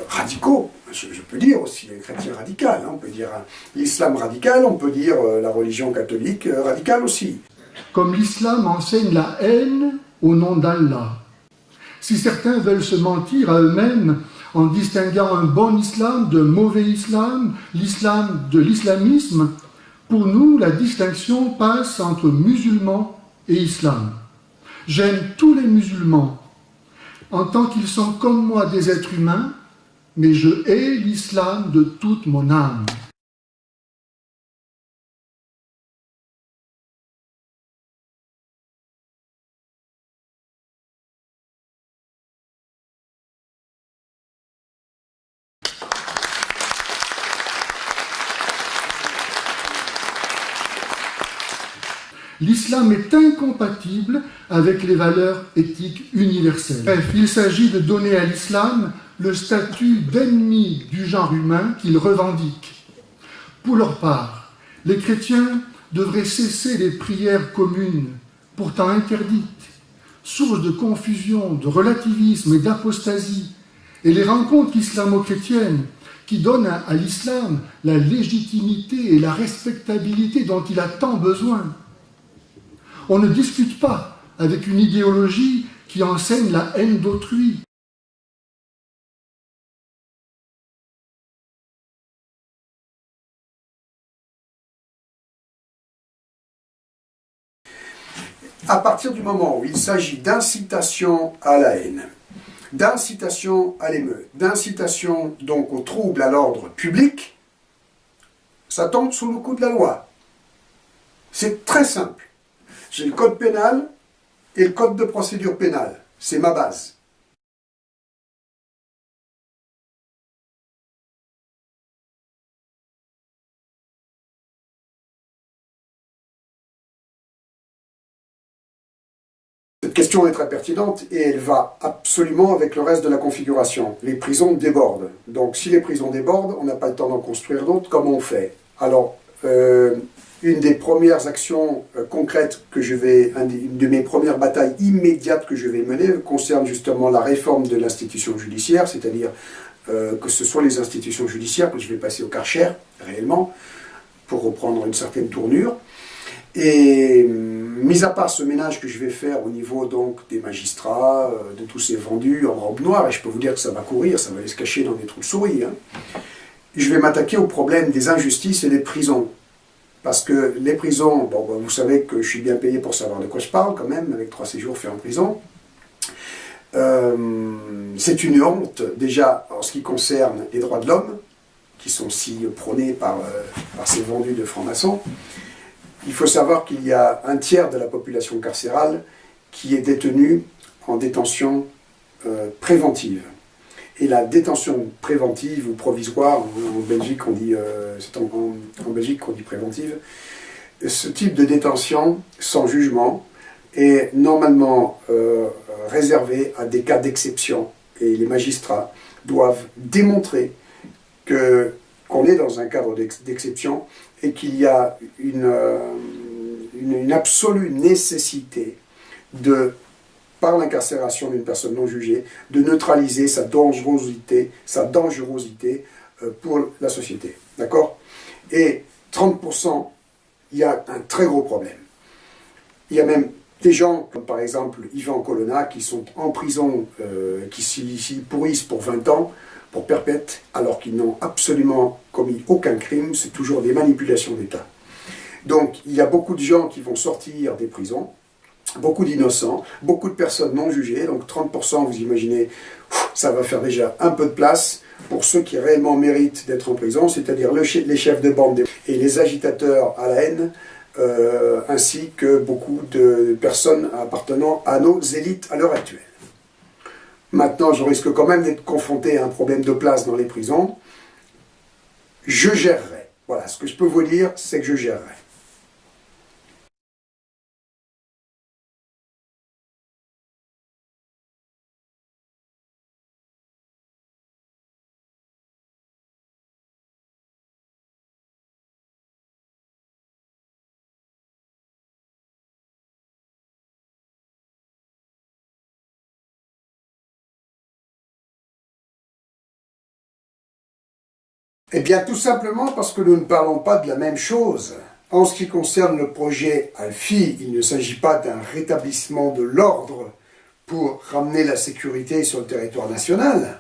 radicaux, je peux dire aussi les chrétiens radicaux, hein, on peut dire l'islam radical, on peut dire la religion catholique radicale aussi. Comme l'islam enseigne la haine au nom d'Allah. Si certains veulent se mentir à eux-mêmes en distinguant un bon islam d'un mauvais islam, l'islam de l'islamisme, pour nous, la distinction passe entre musulmans et islam. J'aime tous les musulmans, en tant qu'ils sont comme moi des êtres humains, mais je hais l'islam de toute mon âme. L'islam est incompatible avec les valeurs éthiques universelles. Bref, il s'agit de donner à l'islam le statut d'ennemi du genre humain qu'il revendique. Pour leur part, les chrétiens devraient cesser les prières communes, pourtant interdites, source de confusion, de relativisme et d'apostasie, et les rencontres islamo-chrétiennes qui donnent à l'islam la légitimité et la respectabilité dont il a tant besoin. On ne discute pas avec une idéologie qui enseigne la haine d'autrui. À partir du moment où il s'agit d'incitation à la haine, d'incitation à l'émeute, d'incitation donc au trouble à l'ordre public, ça tombe sous le coup de la loi. C'est très simple. J'ai le code pénal et le code de procédure pénale. C'est ma base. Cette question est très pertinente et elle va absolument avec le reste de la configuration. Les prisons débordent. Donc si les prisons débordent, on n'a pas le temps d'en construire d'autres. Comment on fait? Alors, une des premières actions concrètes que une de mes premières batailles immédiates que je vais mener concerne justement la réforme de l'institution judiciaire, c'est-à-dire que ce soit les institutions judiciaires que je vais passer au Karcher, réellement, pour reprendre une certaine tournure. Et mis à part ce ménage que je vais faire au niveau donc des magistrats, de tous ces vendus en robe noire, et je peux vous dire que ça va courir, ça va aller se cacher dans des trous de souris, hein, je vais m'attaquer au problème des injustices et des prisons. Parce que les prisons, bon, vous savez que je suis bien payé pour savoir de quoi je parle quand même, avec 3 séjours faits en prison. C'est une honte, déjà, en ce qui concerne les droits de l'homme, qui sont si prônés par ces vendus de francs-maçons. Il faut savoir qu'il y a un tiers de la population carcérale qui est détenue en détention préventive. Et la détention préventive ou provisoire, en Belgique on dit, c'est en Belgique qu'on dit préventive, ce type de détention sans jugement est normalement réservé à des cas d'exception. Et les magistrats doivent démontrer qu'on est dans un cadre d'exception et qu'il y a une absolue nécessité par l'incarcération d'une personne non jugée, de neutraliser sa dangerosité pour la société. D'accord? Et 30%, il y a un très gros problème. Il y a même des gens, comme par exemple Yvan Colonna, qui sont en prison, qui s'y pourrissent pour 20 ans, pour perpète, alors qu'ils n'ont absolument commis aucun crime, c'est toujours des manipulations d'État. Donc, il y a beaucoup de gens qui vont sortir des prisons, beaucoup d'innocents, beaucoup de personnes non jugées, donc 30%, vous imaginez, ça va faire déjà un peu de place pour ceux qui réellement méritent d'être en prison, c'est-à-dire les chefs de bande et les agitateurs à la haine, ainsi que beaucoup de personnes appartenant à nos élites à l'heure actuelle. Maintenant, je risque quand même d'être confronté à un problème de place dans les prisons. Je gérerai. Voilà, ce que je peux vous dire, c'est que je gérerai. Eh bien, tout simplement parce que nous ne parlons pas de la même chose. En ce qui concerne le projet Alfi, il ne s'agit pas d'un rétablissement de l'ordre pour ramener la sécurité sur le territoire national.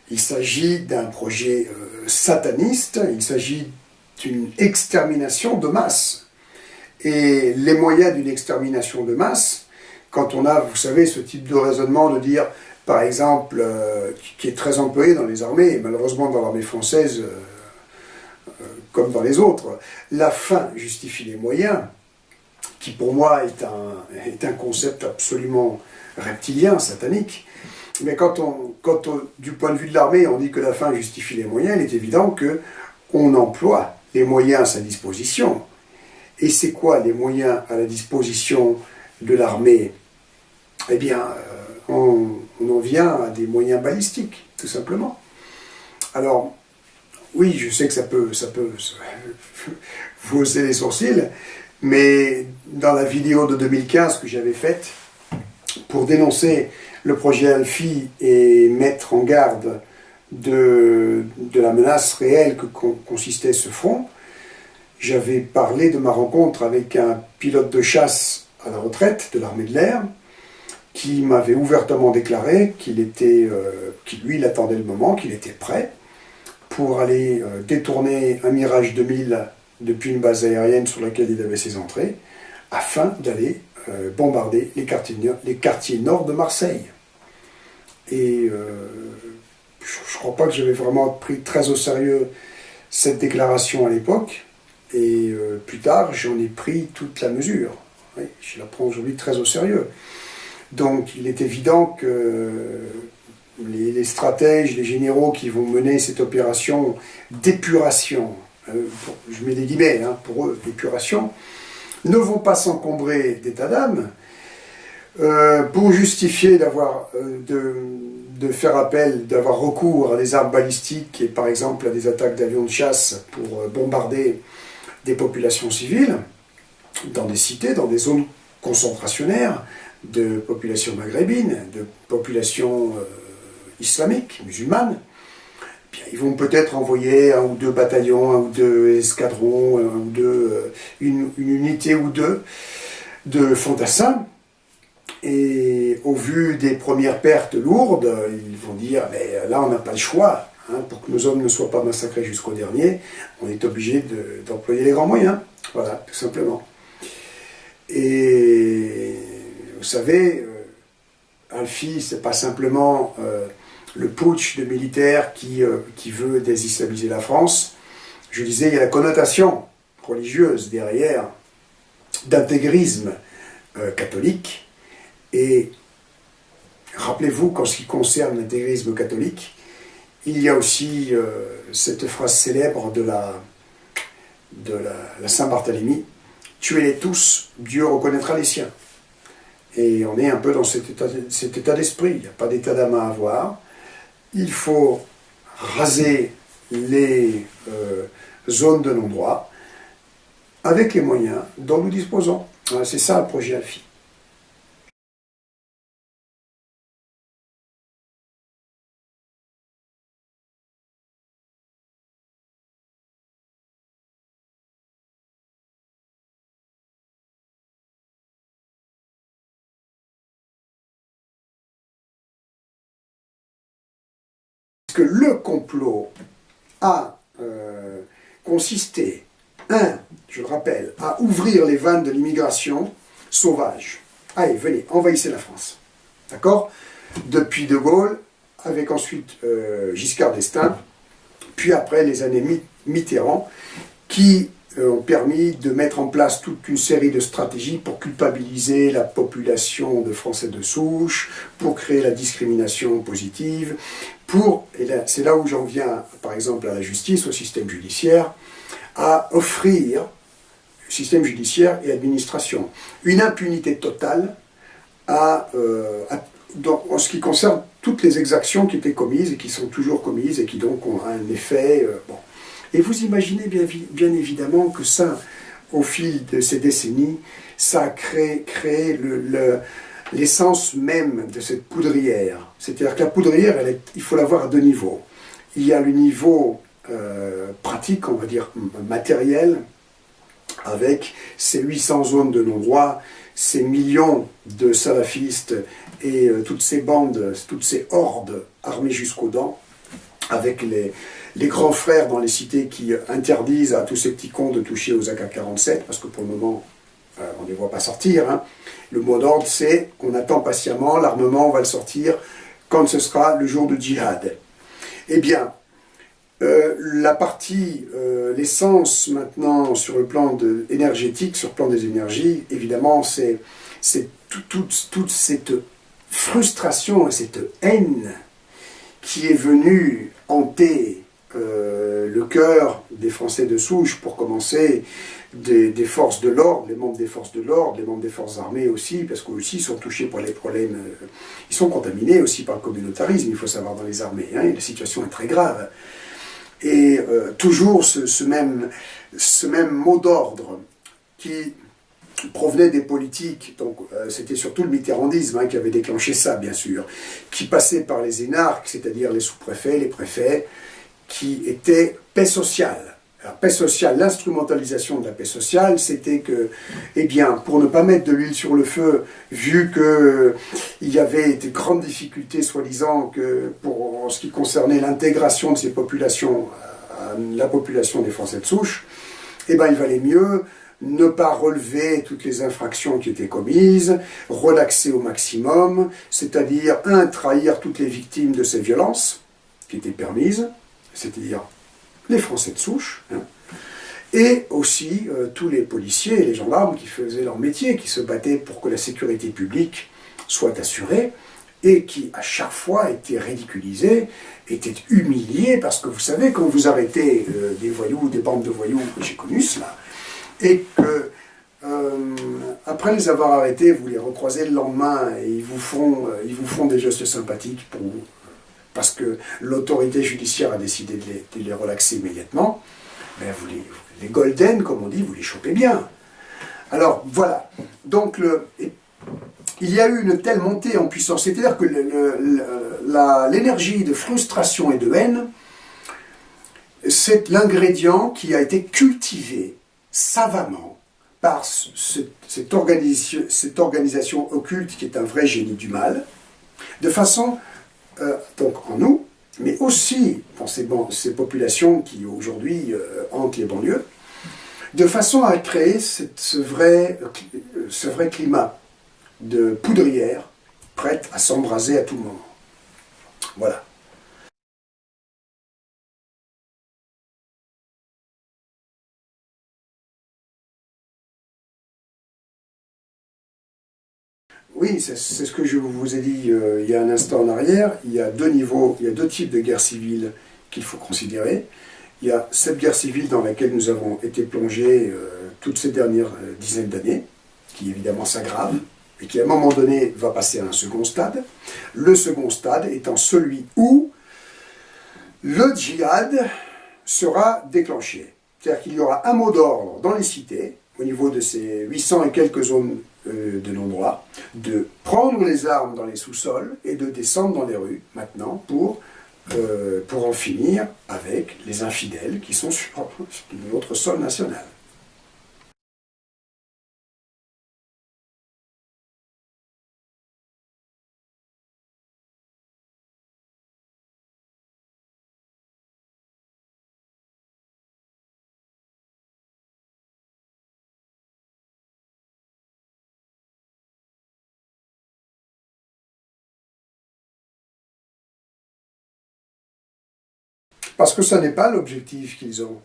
Il s'agit d'un projet sataniste, il s'agit d'une extermination de masse. Et les moyens d'une extermination de masse, quand on a, vous savez, ce type de raisonnement de dire, par exemple, qui est très employé dans les armées, et malheureusement dans l'armée française, comme dans les autres, la fin justifie les moyens, qui pour moi est un concept absolument reptilien, satanique. Mais du point de vue de l'armée, on dit que la fin justifie les moyens, il est évident qu'on emploie les moyens à sa disposition. Et c'est quoi les moyens à la disposition de l'armée? Eh bien, on en vient à des moyens balistiques, tout simplement. Alors, oui, je sais que ça peut vous hausser les sourcils, mais dans la vidéo de 2015 que j'avais faite, pour dénoncer le projet Alfi et mettre en garde de la menace réelle que consistait ce front, j'avais parlé de ma rencontre avec un pilote de chasse à la retraite de l'armée de l'air, qui m'avait ouvertement déclaré qu'il lui, il attendait le moment, qu'il était prêt pour aller détourner un Mirage 2000 depuis une base aérienne sur laquelle il avait ses entrées, afin d'aller bombarder les quartiers nord de Marseille. Et je ne crois pas que j'avais vraiment pris très au sérieux cette déclaration à l'époque. Et plus tard, j'en ai pris toute la mesure. Oui, je la prends aujourd'hui très au sérieux. Donc il est évident que les stratèges, les généraux qui vont mener cette opération d'épuration, je mets des guillemets pour eux, d'épuration, ne vont pas s'encombrer d'état d'âme pour justifier de faire appel, d'avoir recours à des armes balistiques et par exemple à des attaques d'avions de chasse pour bombarder des populations civiles dans des cités, dans des zones concentrationnaires de populations maghrébines, de populations islamiques, musulmanes. Bien, ils vont peut-être envoyer 1 ou 2 bataillons, 1 ou 2 escadrons, une unité ou deux de fantassins. Et au vu des premières pertes lourdes, ils vont dire « mais là on n'a pas le choix, pour que nos hommes ne soient pas massacrés jusqu'au dernier, on est obligé d'employer les grands moyens. » Voilà, tout simplement. Et vous savez, Alfi, c'est pas simplement le putsch de militaires qui veut désislamiser la France. Je disais, il y a la connotation religieuse derrière d'intégrisme catholique. Et rappelez-vous qu'en ce qui concerne l'intégrisme catholique, il y a aussi cette phrase célèbre de la Saint-Barthélemy, « Tuez-les tous, Dieu reconnaîtra les siens ». Et on est un peu dans cet état d'esprit, il n'y a pas d'état d'âme à avoir. Il faut raser les zones de non-droit avec les moyens dont nous disposons. C'est ça le projet Alfi. Que le complot a consisté, je rappelle, à ouvrir les vannes de l'immigration sauvage. Allez, venez, envahissez la France. D'accord? Depuis De Gaulle, avec ensuite Giscard d'Estaing, puis après les années Mitterrand, qui ont permis de mettre en place toute une série de stratégies pour culpabiliser la population de Français de souche, pour créer la discrimination positive, et c'est là où j'en viens, par exemple, à la justice, au système judiciaire, à offrir, système judiciaire et administration, une impunité totale en ce qui concerne toutes les exactions qui étaient commises et qui sont toujours commises et qui donc ont un effet... bon. Et vous imaginez bien évidemment que ça, au fil de ces décennies, ça a créé l'essence même de cette poudrière. C'est-à-dire que la poudrière, il faut la voir à 2 niveaux. Il y a le niveau pratique, on va dire matériel, avec ces 800 zones de non-droit, ces millions de salafistes et toutes ces bandes, toutes ces hordes armées jusqu'aux dents, avec les grands frères dans les cités qui interdisent à tous ces petits cons de toucher aux AK-47, parce que pour le moment, on ne les voit pas sortir. Le mot d'ordre, c'est qu'on attend patiemment, l'armement, on va le sortir quand ce sera le jour du djihad. Eh bien, la partie, l'essence maintenant sur le plan énergétique, sur le plan des énergies, évidemment, c'est toute cette frustration et cette haine qui est venue hanter le cœur des Français de souche, pour commencer, des forces de l'ordre, les membres des forces de l'ordre, les membres des forces armées aussi, parce qu'eux aussi sont touchés par les problèmes, ils sont contaminés aussi par le communautarisme, il faut savoir, dans les armées, et la situation est très grave. Et toujours ce même mot d'ordre qui provenait des politiques, donc c'était surtout le mitterrandisme qui avait déclenché ça, bien sûr, qui passait par les énarques, c'est-à-dire les sous-préfets, les préfets, qui étaient paix sociale. La paix sociale, l'instrumentalisation de la paix sociale, c'était que, eh bien, pour ne pas mettre de l'huile sur le feu, vu qu'il y avait de grandes difficultés, soi-disant, en ce qui concernait l'intégration de ces populations, la population des Français de souche, eh bien, il valait mieux ne pas relever toutes les infractions qui étaient commises, relaxer au maximum, c'est-à-dire, trahir toutes les victimes de ces violences qui étaient permises, c'est-à-dire les Français de souche, hein, et aussi tous les policiers et les gendarmes qui faisaient leur métier, qui se battaient pour que la sécurité publique soit assurée, et qui, à chaque fois, étaient ridiculisés, étaient humiliés, parce que vous savez, quand vous arrêtez des voyous, des bandes de voyous que j'ai connues, cela, et que, après les avoir arrêtés, vous les recroisez le lendemain, et ils vous font des gestes sympathiques pour vous, parce que l'autorité judiciaire a décidé de les relaxer immédiatement, ben les golden, comme on dit, vous les chopez bien. Alors, voilà. Donc, il y a eu une telle montée en puissance, c'est-à-dire que l'énergie de frustration et de haine, c'est l'ingrédient qui a été cultivé savamment par cette organisation occulte qui est un vrai génie du mal, de façon, donc en nous, mais aussi dans ces populations qui aujourd'hui hantent les banlieues, de façon à créer ce vrai climat de poudrière prête à s'embraser à tout moment. Voilà. Oui, c'est ce que je vous ai dit il y a un instant en arrière. Il y a deux niveaux, il y a deux types de guerres civiles qu'il faut considérer. Il y a cette guerre civile dans laquelle nous avons été plongés toutes ces dernières dizaines d'années, qui évidemment s'aggrave, et qui à un moment donné va passer à un second stade. Le second stade étant celui où le djihad sera déclenché. C'est-à-dire qu'il y aura un mot d'ordre dans les cités, au niveau de ces 800 et quelques zones de non-droit, de prendre les armes dans les sous-sols et de descendre dans les rues maintenant pour en finir avec les infidèles qui sont sur notre sol national. Parce que ce n'est pas l'objectif qu'ils ont.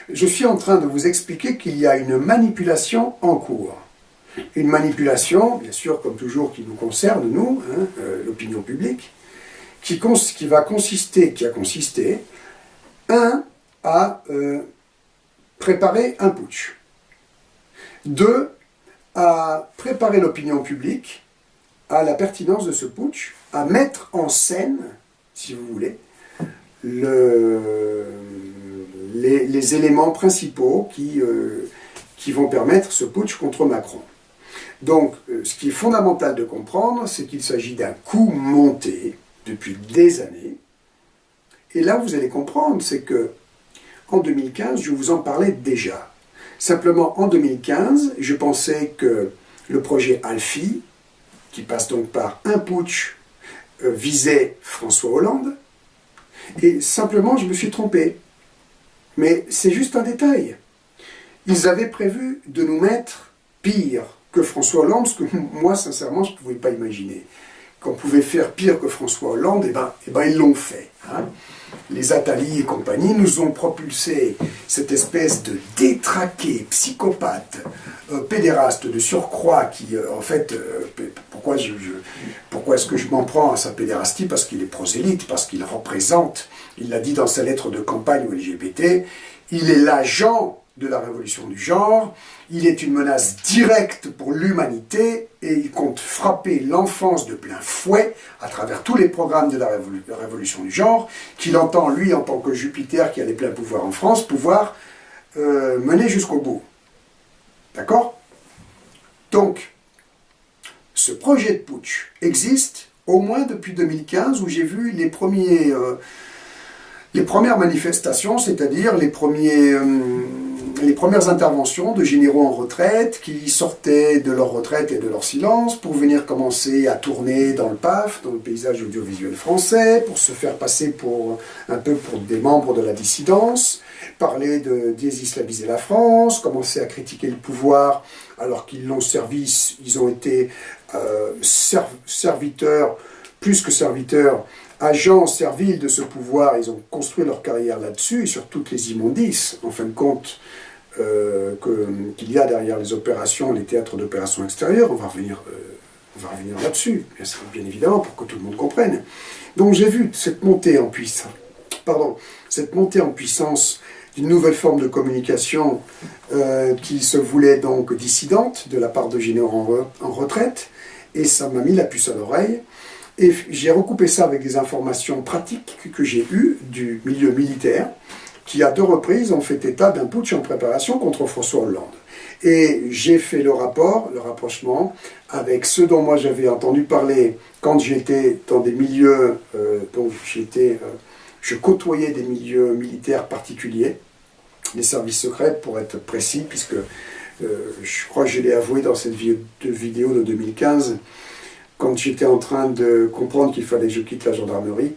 Je suis en train de vous expliquer qu'il y a une manipulation en cours. Une manipulation, bien sûr, comme toujours, qui nous concerne, nous, hein, l'opinion publique, qui a consisté, à préparer un putsch. 2, à préparer l'opinion publique à la pertinence de ce putsch, à mettre en scène, si vous voulez, les éléments principaux qui vont permettre ce putsch contre Macron. Donc, ce qui est fondamental de comprendre, c'est qu'il s'agit d'un coup monté depuis des années. Et là, vous allez comprendre, c'est que en 2015, je vous en parlais déjà. Simplement, en 2015, je pensais que le projet Alfi, qui passe donc par un putsch, visait François Hollande. Et simplement, je me suis trompé. Mais c'est juste un détail. Ils avaient prévu de nous mettre pire que François Hollande, ce que moi, sincèrement, je ne pouvais pas imaginer. Qu'on pouvait faire pire que François Hollande, eh ben, ils l'ont fait. Hein. Les Attali et compagnie nous ont propulsé cette espèce de détraqué, psychopathe, pédéraste de surcroît qui, en fait, pourquoi est-ce que je m'en prends à sa pédérastie? Parce qu'il est prosélyte, parce qu'il représente, il l'a dit dans sa lettre de campagne au LGBT, il est l'agent de la révolution du genre, il est une menace directe pour l'humanité et il compte frapper l'enfance de plein fouet à travers tous les programmes de la révolution du genre qu'il entend, lui, en tant que Jupiter qui a les pleins pouvoirs en France, pouvoir mener jusqu'au bout. D'accord? Donc, ce projet de putsch existe au moins depuis 2015 où j'ai vu les premières manifestations, c'est-à-dire les premières les premières interventions de généraux en retraite qui sortaient de leur retraite et de leur silence pour venir commencer à tourner dans le PAF, dans le paysage audiovisuel français, pour se faire passer un peu pour des membres de la dissidence, parler de désislamiser la France, commencer à critiquer le pouvoir alors qu'ils l'ont servi, ils ont été serviteurs, plus que serviteurs, agents serviles de ce pouvoir, ils ont construit leur carrière là-dessus, et sur toutes les immondices, en fin de compte, qu'il y a derrière les opérations, les théâtres d'opérations extérieures. On va revenir là-dessus, bien évidemment, pour que tout le monde comprenne. Donc j'ai vu cette montée en puissance, d'une nouvelle forme de communication qui se voulait donc dissidente de la part de généraux en retraite, et ça m'a mis la puce à l'oreille. Et j'ai recoupé ça avec des informations pratiques que j'ai eues du milieu militaire, qui à 2 reprises ont fait état d'un putsch en préparation contre François Hollande. Et j'ai fait le rapprochement avec ce dont moi j'avais entendu parler quand j'étais dans des milieux, je côtoyais des milieux militaires particuliers, les services secrets pour être précis, puisque je crois que je l'ai avoué dans cette vidéo de 2015, quand j'étais en train de comprendre qu'il fallait que je quitte la gendarmerie,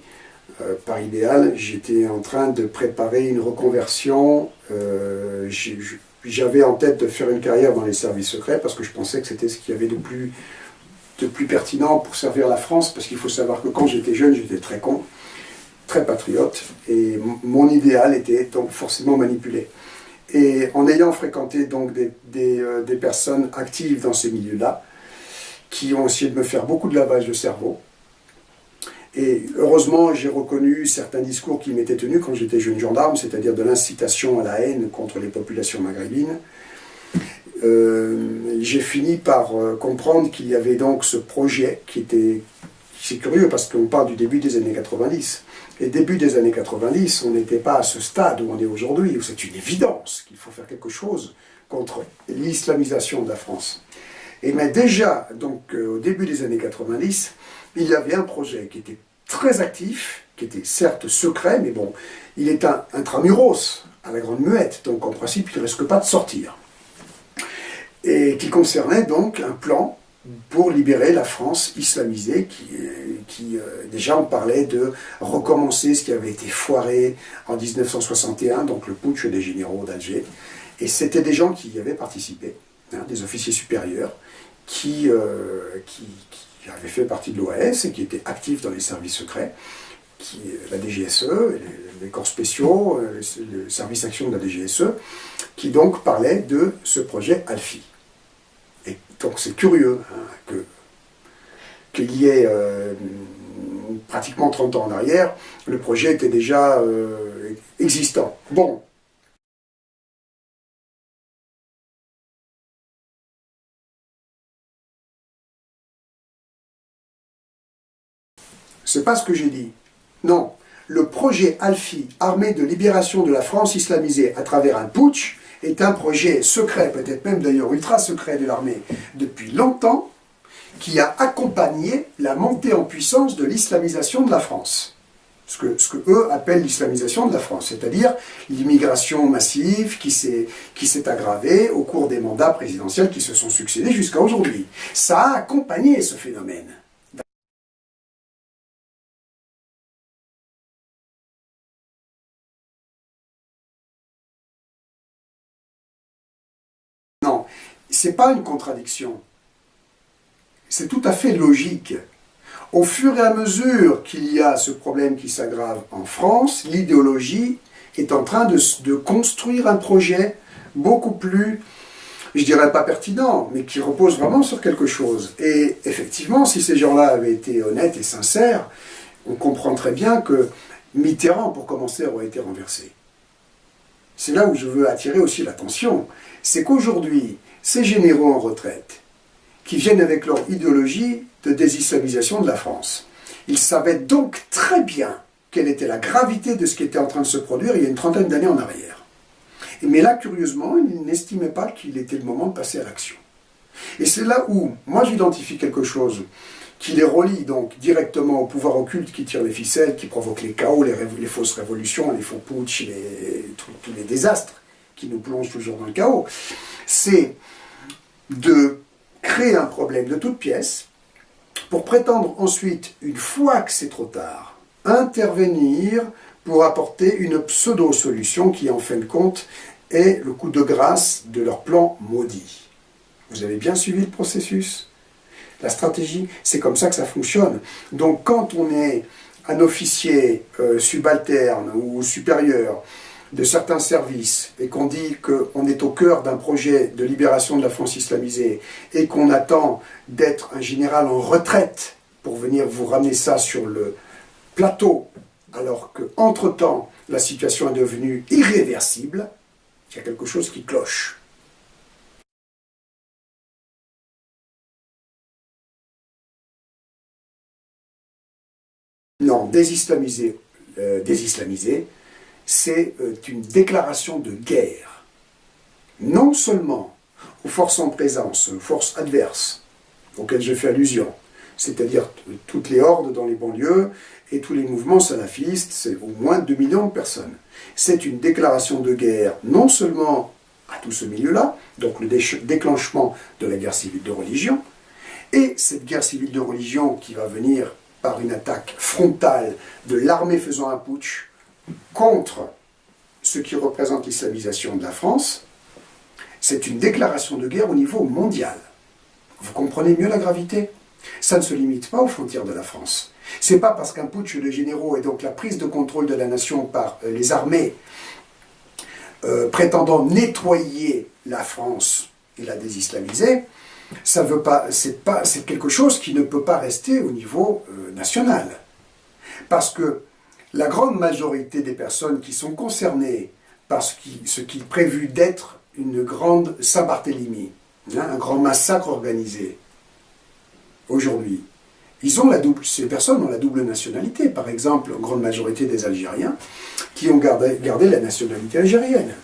par idéal, j'étais en train de préparer une reconversion. J'avais en tête de faire une carrière dans les services secrets parce que je pensais que c'était ce qu'il y avait de plus pertinent pour servir la France, parce qu'il faut savoir que quand j'étais jeune, j'étais très con, très patriote, et mon idéal était donc forcément manipulé. Et en ayant fréquenté donc des personnes actives dans ces milieux-là, qui ont essayé de me faire beaucoup de lavage de cerveau. Et heureusement, j'ai reconnu certains discours qui m'étaient tenus quand j'étais jeune gendarme, c'est-à-dire de l'incitation à la haine contre les populations maghrébines. J'ai fini par comprendre qu'il y avait donc ce projet c'est curieux parce qu'on parle du début des années 90. Et début des années 90, on n'était pas à ce stade où on est aujourd'hui, où c'est une évidence qu'il faut faire quelque chose contre l'islamisation de la France. Et mais déjà, donc, au début des années 90, il y avait un projet qui était très actif, qui était certes secret, mais bon, il est intramuros, à la Grande Muette, donc en principe, il ne risque pas de sortir. Et qui concernait donc un plan pour libérer la France islamisée, déjà on parlait de recommencer ce qui avait été foiré en 1961, donc le putsch des généraux d'Alger. Et c'était des gens qui y avaient participé, des officiers supérieurs, qui avaient fait partie de l'OAS et qui étaient actifs dans les services secrets, la DGSE, les corps spéciaux, le service action de la DGSE, qui donc parlaient de ce projet Alfi. Et donc c'est curieux qu'il y ait pratiquement 30 ans en arrière, le projet était déjà existant. Bon. C'est pas ce que j'ai dit. Non. Le projet Alfi, armée de libération de la France islamisée à travers un putsch, est un projet secret, peut-être même d'ailleurs ultra secret de l'armée, depuis longtemps, qui a accompagné la montée en puissance de l'islamisation de la France. Ce que eux appellent l'islamisation de la France, c'est-à-dire l'immigration massive qui s'est aggravée au cours des mandats présidentiels qui se sont succédés jusqu'à aujourd'hui. Ça a accompagné ce phénomène. Non, c'est pas une contradiction. C'est tout à fait logique. Au fur et à mesure qu'il y a ce problème qui s'aggrave en France, l'idéologie est en train de construire un projet beaucoup plus, je dirais pas pertinent, mais qui repose vraiment sur quelque chose. Et effectivement, si ces gens-là avaient été honnêtes et sincères, on comprend très bien que Mitterrand, pour commencer, aurait été renversé. C'est là où je veux attirer aussi l'attention. C'est qu'aujourd'hui, ces généraux en retraite, qui viennent avec leur idéologie de désislamisation de la France, ils savaient donc très bien quelle était la gravité de ce qui était en train de se produire il y a une trentaine d'années en arrière. Mais là, curieusement, ils n'estimaient pas qu'il était le moment de passer à l'action. Et c'est là où, moi j'identifie quelque chose qui les relie donc directement au pouvoir occulte qui tire les ficelles, qui provoque les chaos, les fausses révolutions, les faux putsch, tous les désastres qui nous plonge toujours dans le chaos, c'est de créer un problème de toute pièce pour prétendre ensuite, une fois que c'est trop tard, intervenir pour apporter une pseudo-solution qui, en fin de compte, est le coup de grâce de leur plan maudit. Vous avez bien suivi le processus? La stratégie, c'est comme ça que ça fonctionne. Donc quand on est un officier subalterne ou supérieur de certains services et qu'on dit qu'on est au cœur d'un projet de libération de la France islamisée et qu'on attend d'être un général en retraite pour venir vous ramener ça sur le plateau, alors qu'entre-temps, la situation est devenue irréversible, il y a quelque chose qui cloche. Non, désislamiser, c'est une déclaration de guerre, non seulement aux forces en présence, aux forces adverses, auxquelles je fais allusion, c'est-à-dire toutes les hordes dans les banlieues et tous les mouvements salafistes, c'est au moins 2 millions de personnes. C'est une déclaration de guerre, non seulement à tout ce milieu-là, donc le déclenchement de la guerre civile de religion, et cette guerre civile de religion qui va venir par une attaque frontale de l'armée faisant un putsch contre ce qui représente l'islamisation de la France, c'est une déclaration de guerre au niveau mondial. Vous comprenez mieux la gravité? Ça ne se limite pas aux frontières de la France. C'est pas parce qu'un putsch de généraux et donc la prise de contrôle de la nation par les armées prétendant nettoyer la France et la désislamiser, c'est quelque chose qui ne peut pas rester au niveau national. Parce que la grande majorité des personnes qui sont concernées par ce qui est prévu d'être une grande Saint-Barthélemy, un grand massacre organisé, aujourd'hui, ces personnes ont la double nationalité. Par exemple, une grande majorité des Algériens qui ont gardé la nationalité algérienne.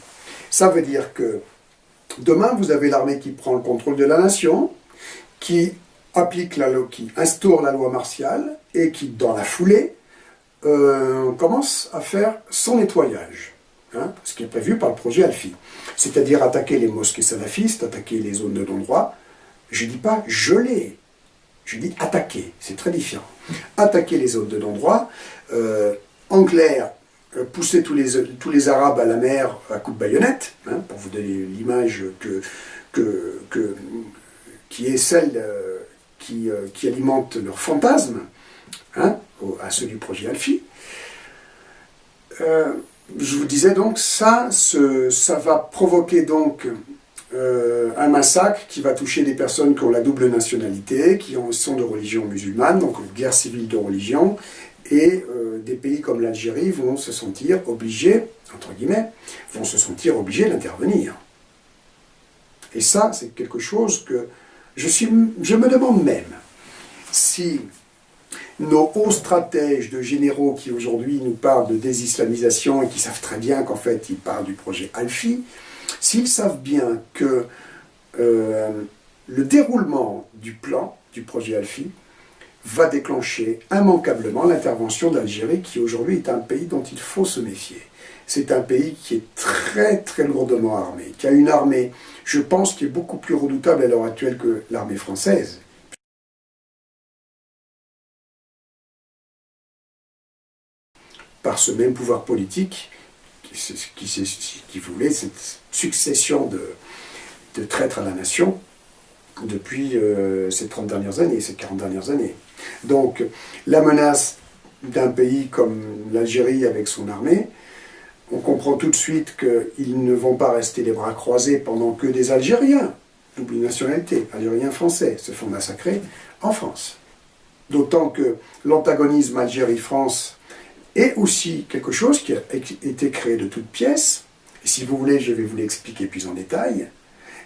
Ça veut dire que demain, vous avez l'armée qui prend le contrôle de la nation, qui applique la loi, qui instaure la loi martiale et qui, dans la foulée, commence à faire son nettoyage, ce qui est prévu par le projet Alfi. C'est-à-dire attaquer les mosquées salafistes, attaquer les zones de non-droit. Je ne dis pas geler, je dis attaquer, c'est très différent. Attaquer les zones de non-droit, en clair, pousser tous les Arabes à la mer à coups de baïonnette, pour vous donner l'image qui est celle qui alimente leur fantasme, à ceux du projet Alfi. Je vous disais donc, ça va provoquer donc un massacre qui va toucher des personnes qui ont la double nationalité, qui sont de religion musulmane, donc une guerre civile de religion, et des pays comme l'Algérie vont se sentir obligés, entre guillemets, vont se sentir obligés d'intervenir. Et ça, c'est quelque chose que je me demande même si nos hauts stratèges de généraux qui aujourd'hui nous parlent de désislamisation et qui savent très bien qu'en fait ils parlent du projet Alfi, s'ils savent bien que le déroulement du plan du projet Alfi va déclencher immanquablement l'intervention d'Algérie qui aujourd'hui est un pays dont il faut se méfier. C'est un pays qui est très très lourdement armé, qui a une armée, je pense, qui est beaucoup plus redoutable à l'heure actuelle que l'armée française. Par ce même pouvoir politique qui voulait cette succession de traîtres à la nation depuis ces 30 dernières années, ces 40 dernières années. Donc la menace d'un pays comme l'Algérie avec son armée, on comprend tout de suite qu'ils ne vont pas rester les bras croisés pendant que des Algériens, double nationalité, Algériens-Français, se font massacrer en France. D'autant que l'antagonisme Algérie-France est aussi quelque chose qui a été créé de toutes pièces. Et si vous voulez, je vais vous l'expliquer plus en détail.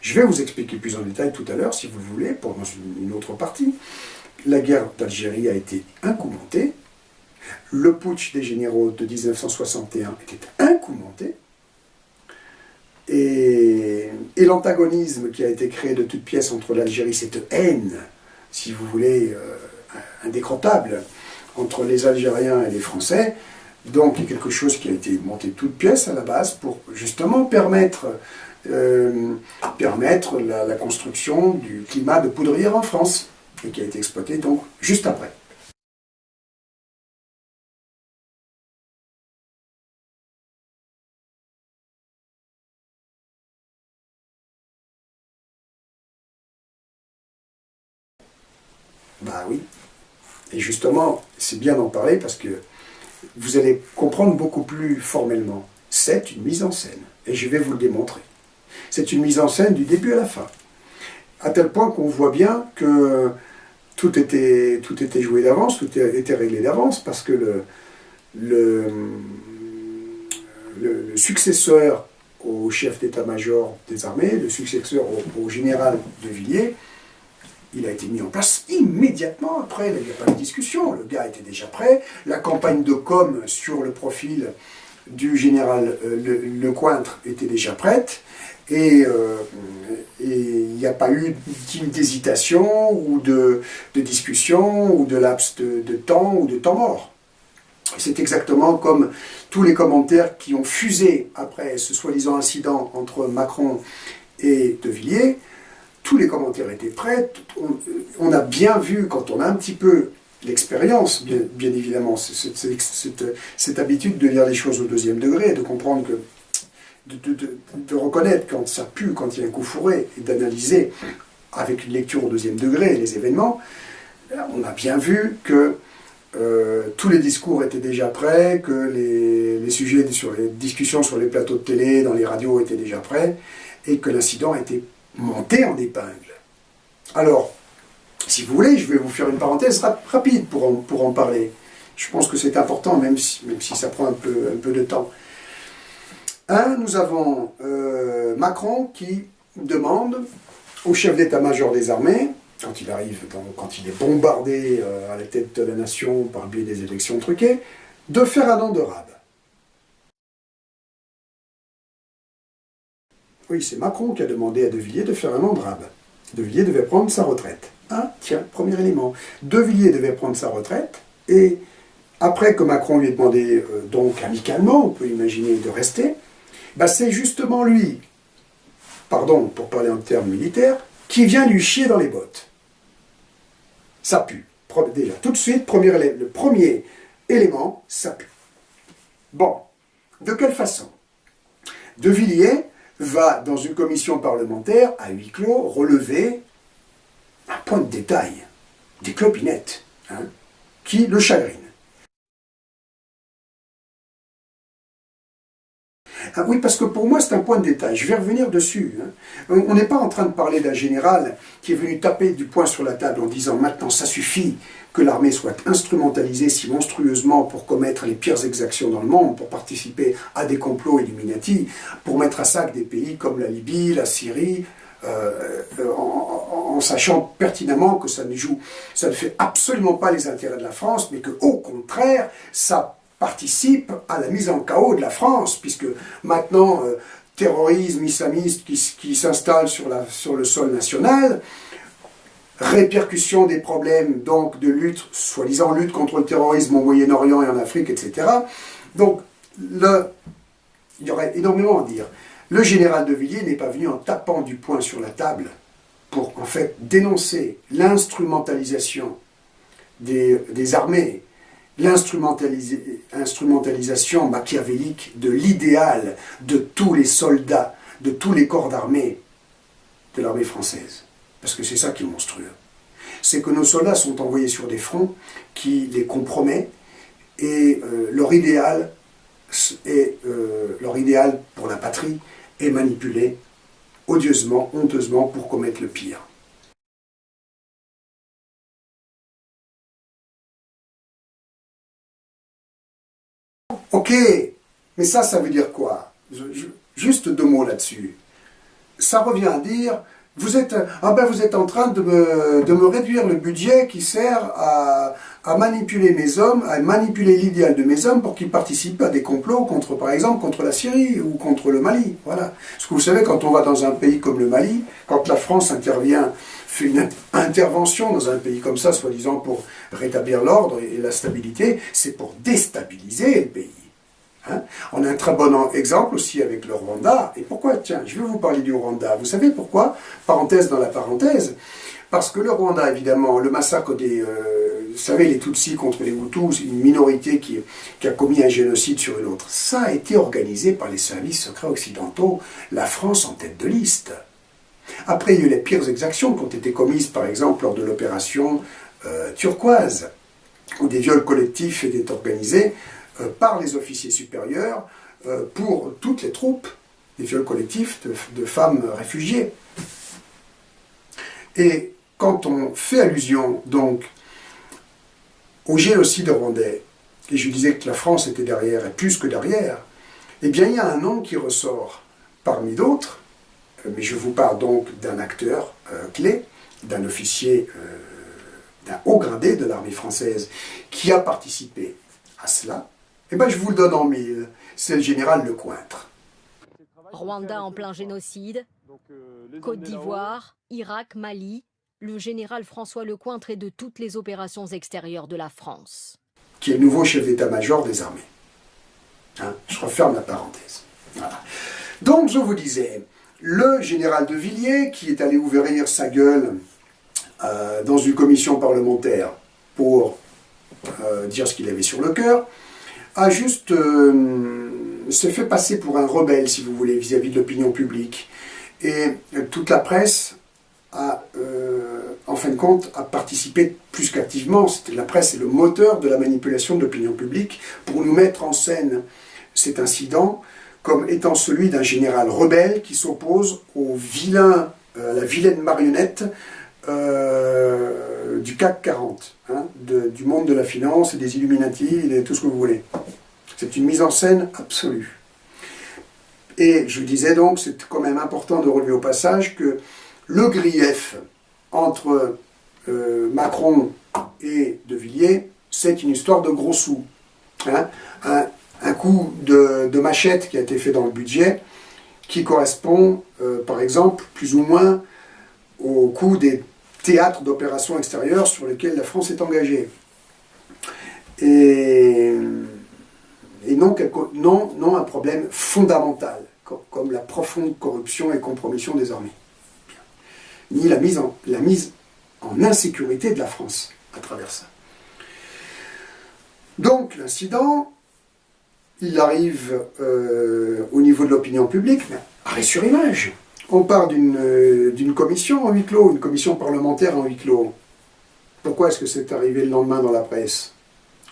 Je vais vous expliquer plus en détail tout à l'heure, si vous le voulez, dans une autre partie. La guerre d'Algérie a été un coup monté. Le putsch des généraux de 1961 était un coup monté. Et l'antagonisme qui a été créé de toutes pièces entre l'Algérie, cette haine, si vous voulez, indécrottable, entre les Algériens et les Français, Donc, il y a quelque chose qui a été monté de toutes pièces à la base pour justement permettre la construction du climat de poudrière en France, et qui a été exploité donc juste après. Bah oui, et justement, c'est bien d'en parler parce que vous allez comprendre beaucoup plus formellement. C'est une mise en scène, et je vais vous le démontrer. C'est une mise en scène du début à la fin, à tel point qu'on voit bien que tout était joué d'avance, tout était réglé d'avance, parce que le successeur au chef d'état-major des armées, le successeur au général de Villiers, il a été mis en place immédiatement après, il n'y a pas de discussion, le gars était déjà prêt, la campagne de com sur le profil du général Lecointre était déjà prête, et il n'y a pas eu d'hésitation ou de discussion ou de laps de temps ou de temps mort. C'est exactement comme tous les commentaires qui ont fusé après ce soi-disant incident entre Macron et De Villiers. Tous les commentaires étaient prêts, on a bien vu, quand on a un petit peu l'expérience, bien évidemment, cette habitude de lire les choses au deuxième degré, de comprendre que, de reconnaître quand ça pue, quand il y a un coup fourré, et d'analyser avec une lecture au deuxième degré les événements, on a bien vu que tous les discours étaient déjà prêts, que les sujets sur les discussions sur les plateaux de télé, dans les radios étaient déjà prêts, et que l'incident était monté en épingle. Alors, si vous voulez, je vais vous faire une parenthèse rapide pour en parler. Je pense que c'est important, même si ça prend un peu de temps. Nous avons Macron qui demande au chef d'état-major des armées, quand il arrive, quand il est bombardé à la tête de la nation par le biais des élections truquées, de faire un an de rab. Oui, c'est Macron qui a demandé à De Villiers de faire un an de rab. De Villiers devait prendre sa retraite. Ah, tiens, premier élément. De Villiers devait prendre sa retraite, et après que Macron lui ait demandé, donc amicalement, on peut imaginer, de rester, bah c'est justement lui, pardon pour parler en termes militaires, qui vient lui chier dans les bottes. Ça pue. Déjà, tout de suite, le premier élément, ça pue. Bon, de quelle façon? De Villiers va, dans une commission parlementaire, à huis clos, relever un point de détail, des clopinettes, qui le chagrinent. Ah oui, parce que pour moi, c'est un point de détail. Je vais revenir dessus. On n'est pas en train de parler d'un général qui est venu taper du poing sur la table en disant « Maintenant, ça suffit que l'armée soit instrumentalisée si monstrueusement pour commettre les pires exactions dans le monde, pour participer à des complots Illuminati, pour mettre à sac des pays comme la Libye, la Syrie, en sachant pertinemment que ça ne fait absolument pas les intérêts de la France, mais qu'au contraire, ça participe à la mise en chaos de la France, puisque maintenant, terrorisme islamiste qui s'installe sur le sol national, répercussion des problèmes donc de lutte, soi-disant lutte contre le terrorisme au Moyen-Orient et en Afrique, etc. Donc, il y aurait énormément à dire. Le général de Villiers n'est pas venu en tapant du poing sur la table pour, en fait, dénoncer l'instrumentalisation des armées, l'instrumentalisation machiavélique de l'idéal de tous les soldats, de tous les corps d'armée de l'armée française. Parce que c'est ça qui est monstrueux. C'est que nos soldats sont envoyés sur des fronts qui les compromettent, et leur idéal pour la patrie est manipulé odieusement, honteusement pour commettre le pire. Ok, mais ça veut dire quoi? Juste deux mots là-dessus. Ça revient à dire, vous êtes en train de me réduire le budget qui sert à à manipuler mes hommes, à manipuler l'idéal de mes hommes pour qu'ils participent à des complots contre, par exemple, contre la Syrie ou contre le Mali. Voilà. Parce que vous savez, quand on va dans un pays comme le Mali, quand la France intervient, fait une intervention dans un pays comme ça, soi-disant pour rétablir l'ordre et la stabilité, c'est pour déstabiliser le pays. Hein? On a un très bon exemple aussi avec le Rwanda. Et pourquoi? Tiens, je vais vous parler du Rwanda. Vous savez pourquoi? Parenthèse dans la parenthèse. Parce que le Rwanda, évidemment, le massacre des... vous savez, les Tutsis contre les Hutus, une minorité qui a commis un génocide sur une autre. Ça a été organisé par les services secrets occidentaux, la France en tête de liste. Après, il y a eu les pires exactions qui ont été commises, par exemple, lors de l'opération Turquoise, où des viols collectifs étaient organisés par les officiers supérieurs pour toutes les troupes, des viols collectifs de femmes réfugiées. Et quand on fait allusion, donc, au génocide rwandais, et je disais que la France était derrière, et plus que derrière, eh bien, il y a un nom qui ressort parmi d'autres, mais je vous parle donc d'un acteur clé, d'un officier, d'un haut gradé de l'armée française qui a participé à cela. Eh bien, je vous le donne en mille, c'est le général Lecointre. Rwanda en plein génocide, Côte d'Ivoire, Irak, Mali, le général François Lecointre est de toutes les opérations extérieures de la France. Qui est le nouveau chef d'état-major des armées. Hein, je referme la parenthèse. Voilà. Donc, je vous disais, le général de Villiers, qui est allé ouvrir sa gueule dans une commission parlementaire pour dire ce qu'il avait sur le cœur, a juste s'est fait passer pour un rebelle, si vous voulez, vis-à-vis de l'opinion publique. Et toute la presse a, en fin de compte, a participé plus qu'activement. La presse est le moteur de la manipulation de l'opinion publique pour nous mettre en scène cet incident comme étant celui d'un général rebelle qui s'oppose au vilain, à la vilaine marionnette du CAC 40, hein, du monde de la finance et des Illuminati et de tout ce que vous voulez. C'est une mise en scène absolue. Et je disais donc, c'est quand même important de relever au passage que le grief entre Macron et De Villiers, c'est une histoire de gros sous. Hein, un coup de machette qui a été fait dans le budget, qui correspond, par exemple, plus ou moins au coût des théâtres d'opérations extérieures sur lesquels la France est engagée. Et non un problème fondamental, comme la profonde corruption et compromission des armées. Ni la mise en insécurité de la France à travers ça. Donc l'incident, il arrive au niveau de l'opinion publique, mais arrêt sur image. On part d'une commission en huis clos, une commission parlementaire en huis clos. Pourquoi est-ce que c'est arrivé le lendemain dans la presse?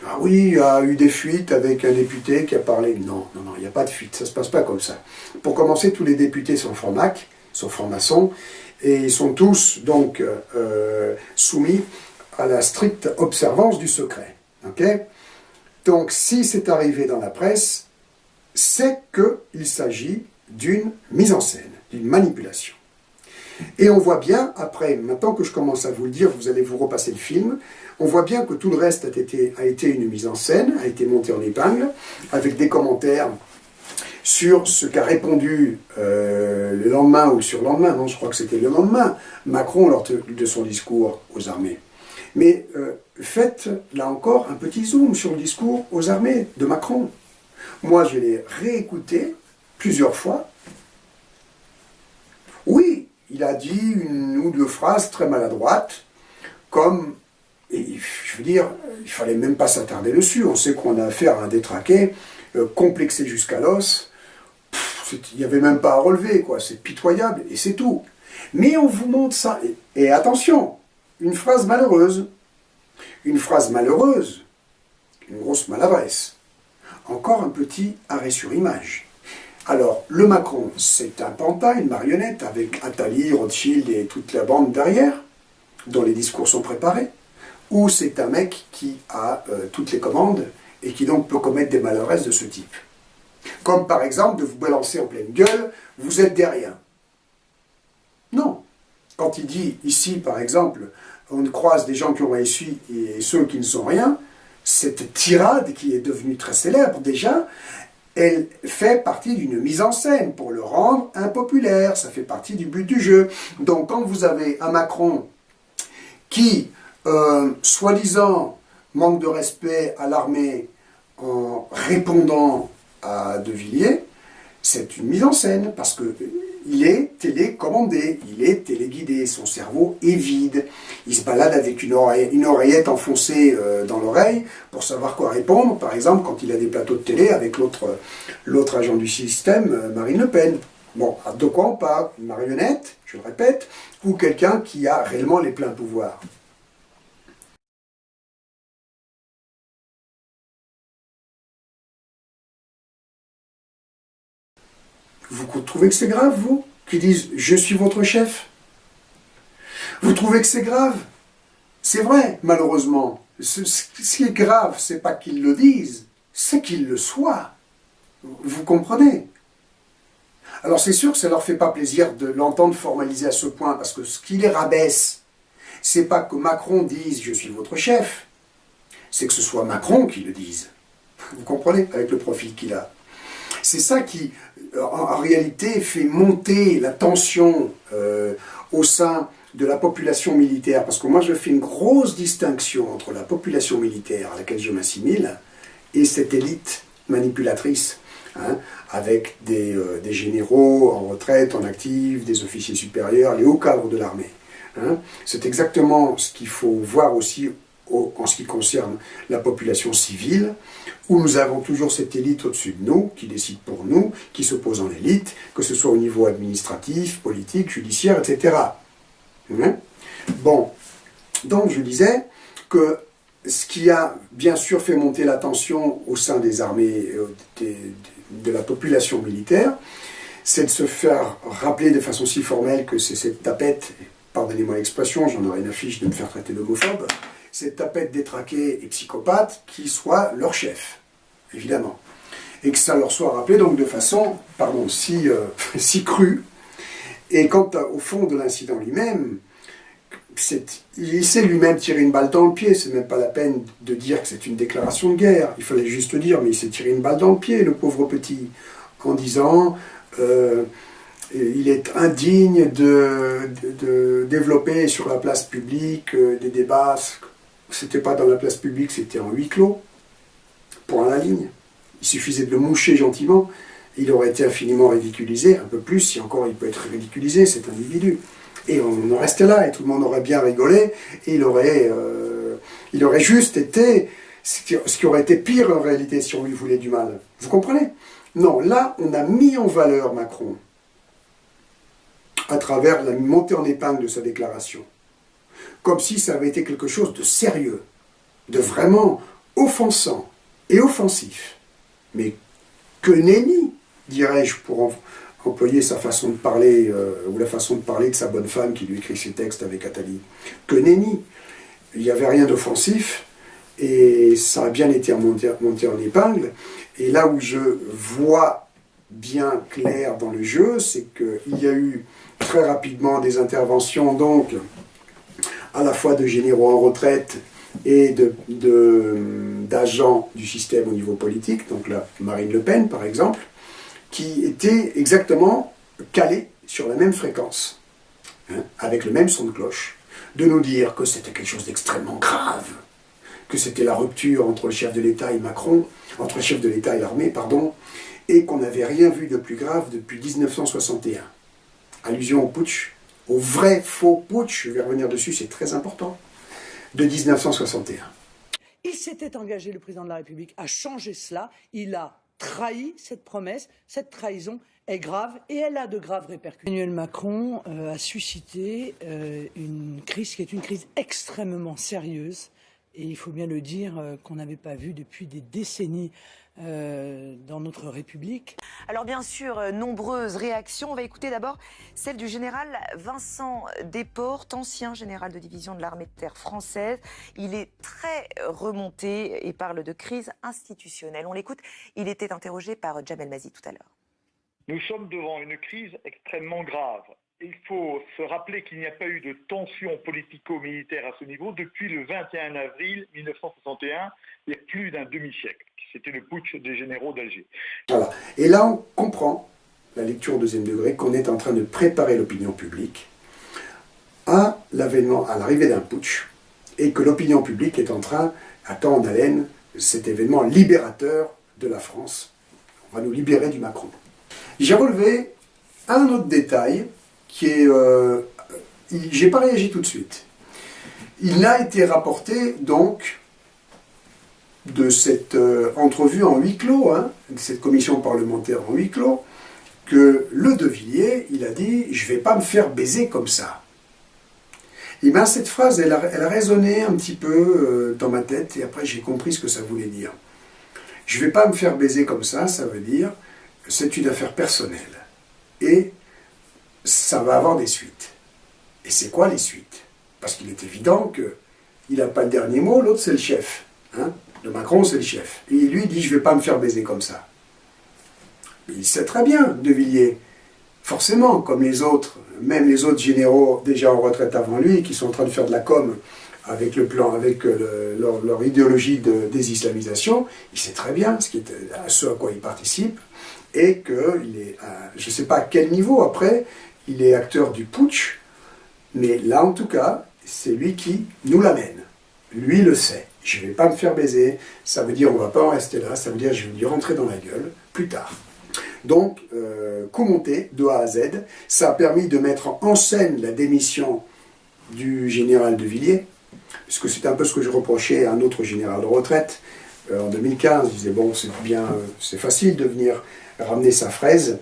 Ah oui, il y a eu des fuites avec un député qui a parlé. Non, il n'y a pas de fuite, ça ne se passe pas comme ça. Pour commencer, tous les députés sont francs-macs, sont francs-maçons, et ils sont tous donc soumis à la stricte observance du secret. Okay? Donc, si c'est arrivé dans la presse, c'est qu'il s'agit d'une mise en scène, d'une manipulation. Et on voit bien, après, maintenant que je commence à vous le dire, vous allez vous repasser le film, on voit bien que tout le reste a été une mise en scène, a été monté en épingle, avec des commentaires sur ce qu'a répondu le lendemain ou sur le lendemain, non, je crois que c'était le lendemain, Macron lors de son discours aux armées. Mais faites, là encore, un petit zoom sur le discours aux armées de Macron. Moi, je l'ai réécouté plusieurs fois. Oui, il a dit une ou deux phrases très maladroites, comme, et je veux dire, il ne fallait même pas s'attarder dessus. On sait qu'on a affaire à un détraqué, complexé jusqu'à l'os. Il n'y avait même pas à relever, quoi. C'est pitoyable, et c'est tout. Mais on vous montre ça. Et attention, une phrase malheureuse. Une phrase malheureuse, une grosse maladresse. Encore un petit arrêt sur image. Alors, le Macron, c'est un pantin, une marionnette, avec Attali, Rothschild et toute la bande derrière, dont les discours sont préparés, ou c'est un mec qui a toutes les commandes et qui donc peut commettre des maladresses de ce type. Comme par exemple de vous balancer en pleine gueule, vous êtes des riens. Non. Quand il dit ici, par exemple, on croise des gens qui ont réussi et ceux qui ne sont rien, cette tirade qui est devenue très célèbre déjà, elle fait partie d'une mise en scène pour le rendre impopulaire, ça fait partie du but du jeu. Donc quand vous avez un Macron qui, soi-disant, manque de respect à l'armée en répondant à De Villiers, c'est une mise en scène, parce qu'il est télécommandé, il est téléguidé, son cerveau est vide. Il se balade avec une oreillette enfoncée dans l'oreille pour savoir quoi répondre, par exemple quand il a des plateaux de télé avec l'autre agent du système, Marine Le Pen. Bon, de quoi on parle? Une marionnette, je le répète, ou quelqu'un qui a réellement les pleins pouvoirs? Vous trouvez que c'est grave, vous, qui disent « je suis votre chef » ? Vous trouvez que c'est grave? C'est vrai, malheureusement. Ce qui est grave, c'est pas qu'ils le disent, c'est qu'ils le soient. Vous comprenez? Alors c'est sûr que ça leur fait pas plaisir de l'entendre formaliser à ce point, parce que ce qui les rabaisse, c'est pas que Macron dise « je suis votre chef », c'est que ce soit Macron qui le dise. Vous comprenez? Avec le profil qu'il a. C'est ça qui, en réalité, fait monter la tension au sein de la population militaire. Parce que moi, je fais une grosse distinction entre la population militaire à laquelle je m'assimile et cette élite manipulatrice, hein, avec des généraux en retraite, en actif, des officiers supérieurs, les hauts cadres de l'armée. Hein. C'est exactement ce qu'il faut voir aussi en ce qui concerne la population civile, où nous avons toujours cette élite au-dessus de nous, qui décide pour nous, qui s'oppose en élite, que ce soit au niveau administratif, politique, judiciaire, etc. Bon, donc je disais que ce qui a bien sûr fait monter la tension au sein des armées, de la population militaire, c'est de se faire rappeler de façon si formelle que c'est cette tapette, pardonnez-moi l'expression, j'en aurais une affiche de me faire traiter d'homophobe, cette tapette détraquée et psychopathe qui soit leur chef, évidemment. Et que ça leur soit rappelé donc de façon, pardon, si crue. Et quant au fond de l'incident lui-même, il s'est lui-même tiré une balle dans le pied, c'est même pas la peine de dire que c'est une déclaration de guerre, il fallait juste le dire, mais il s'est tiré une balle dans le pied, le pauvre petit, en disant il est indigne de développer sur la place publique des débats. C'était pas dans la place publique, c'était en huis clos, point à la ligne. Il suffisait de le moucher gentiment, il aurait été infiniment ridiculisé, un peu plus, si encore il peut être ridiculisé, cet individu. Et on en restait là, et tout le monde aurait bien rigolé, et il aurait juste été, ce qui aurait été pire en réalité si on lui voulait du mal. Vous comprenez? Non, là, on a mis en valeur Macron, à travers la montée en épingle de sa déclaration. Comme si ça avait été quelque chose de sérieux, de vraiment offensant et offensif. Mais que nenni, dirais-je, pour employer sa façon de parler, ou la façon de parler de sa bonne femme qui lui écrit ses textes avec Attali. Que nenni. Il n'y avait rien d'offensif, et ça a bien été monté en épingle. Et là où je vois bien clair dans le jeu, c'est qu'il y a eu très rapidement des interventions, donc, à la fois de généraux en retraite et d'agents du système au niveau politique, donc là, Marine Le Pen par exemple, qui étaient exactement calés sur la même fréquence, hein, avec le même son de cloche, de nous dire que c'était quelque chose d'extrêmement grave, que c'était la rupture entre le chef de l'État et Macron, entre le chef de l'État et l'armée, pardon, et qu'on n'avait rien vu de plus grave depuis 1961. Allusion au putsch, au vrai faux putsch, je vais revenir dessus, c'est très important, de 1961. Il s'était engagé, le président de la République, à changer cela. Il a trahi cette promesse. Cette trahison est grave et elle a de graves répercussions. Emmanuel Macron a suscité une crise qui est une crise extrêmement sérieuse. Et il faut bien le dire, qu'on n'avait pas vu depuis des décennies dans notre République. Alors bien sûr, nombreuses réactions. On va écouter d'abord celle du général Vincent Desportes, ancien général de division de l'armée de terre française. Il est très remonté et parle de crise institutionnelle. On l'écoute, il était interrogé par Jamel Mazi tout à l'heure. Nous sommes devant une crise extrêmement grave il faut se rappeler qu'il n'y a pas eu de tension politico-militaire à ce niveau depuis le 21 avril 1961, il y a plus d'un demi-siècle. C'était le putsch des généraux d'Alger. Voilà. Et là, on comprend, la lecture au deuxième degré, qu'on est en train de préparer l'opinion publique à l'arrivée d'un putsch, et que l'opinion publique est en train, attend en haleine cet événement libérateur de la France. On va nous libérer du Macron. J'ai relevé un autre détail qui est... j'ai pas réagi tout de suite. Il a été rapporté, donc, de cette entrevue en huis clos, de cette commission parlementaire en huis clos, que le De Villiers, il a dit « je vais pas me faire baiser comme ça ». Et bien cette phrase, elle a résonné un petit peu dans ma tête, et après j'ai compris ce que ça voulait dire. Je vais pas me faire baiser comme ça veut dire c'est une affaire personnelle. Et ça va avoir des suites. Et c'est quoi les suites? Parce qu'il est évident qu'il n'a pas le dernier mot, l'autre c'est le chef. Le Macron c'est le chef. Et lui dit je vais pas me faire baiser comme ça. Mais il sait très bien, De Villiers, forcément, comme les autres, même les autres généraux déjà en retraite avant lui, qui sont en train de faire de la com avec le plan, avec leur idéologie de désislamisation, il sait très bien ce à quoi il participe, et qu'il est, je ne sais pas à quel niveau après, il est acteur du putsch, mais là en tout cas, c'est lui qui nous l'amène. Lui le sait. Je ne vais pas me faire baiser, ça veut dire on ne va pas en rester là, ça veut dire je vais lui rentrer dans la gueule plus tard. Donc, coup monté de A à Z, ça a permis de mettre en scène la démission du général De Villiers, puisque c'est un peu ce que je reprochais à un autre général de retraite en 2015. Je disais, bon, c'est facile de venir ramener sa fraise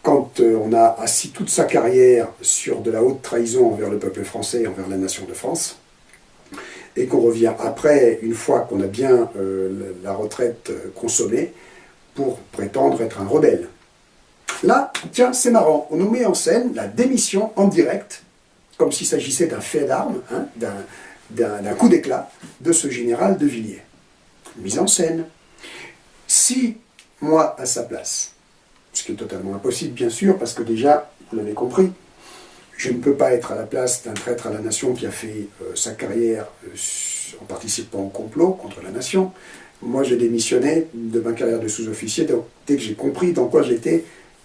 quand on a assis toute sa carrière sur de la haute trahison envers le peuple français et envers la nation de France, et qu'on revient après, une fois qu'on a bien la retraite consommée, pour prétendre être un rebelle. Là, tiens, c'est marrant, on nous met en scène la démission en direct, comme s'il s'agissait d'un fait d'armes, d'un coup d'éclat de ce général De Villiers. Mise en scène. Si, moi, à sa place, ce qui est totalement impossible, bien sûr, parce que déjà, vous l'avez compris, je ne peux pas être à la place d'un traître à la nation qui a fait sa carrière en participant au complot contre la nation. Moi, j'ai démissionné de ma carrière de sous-officier dès que j'ai compris dans quoi j'étais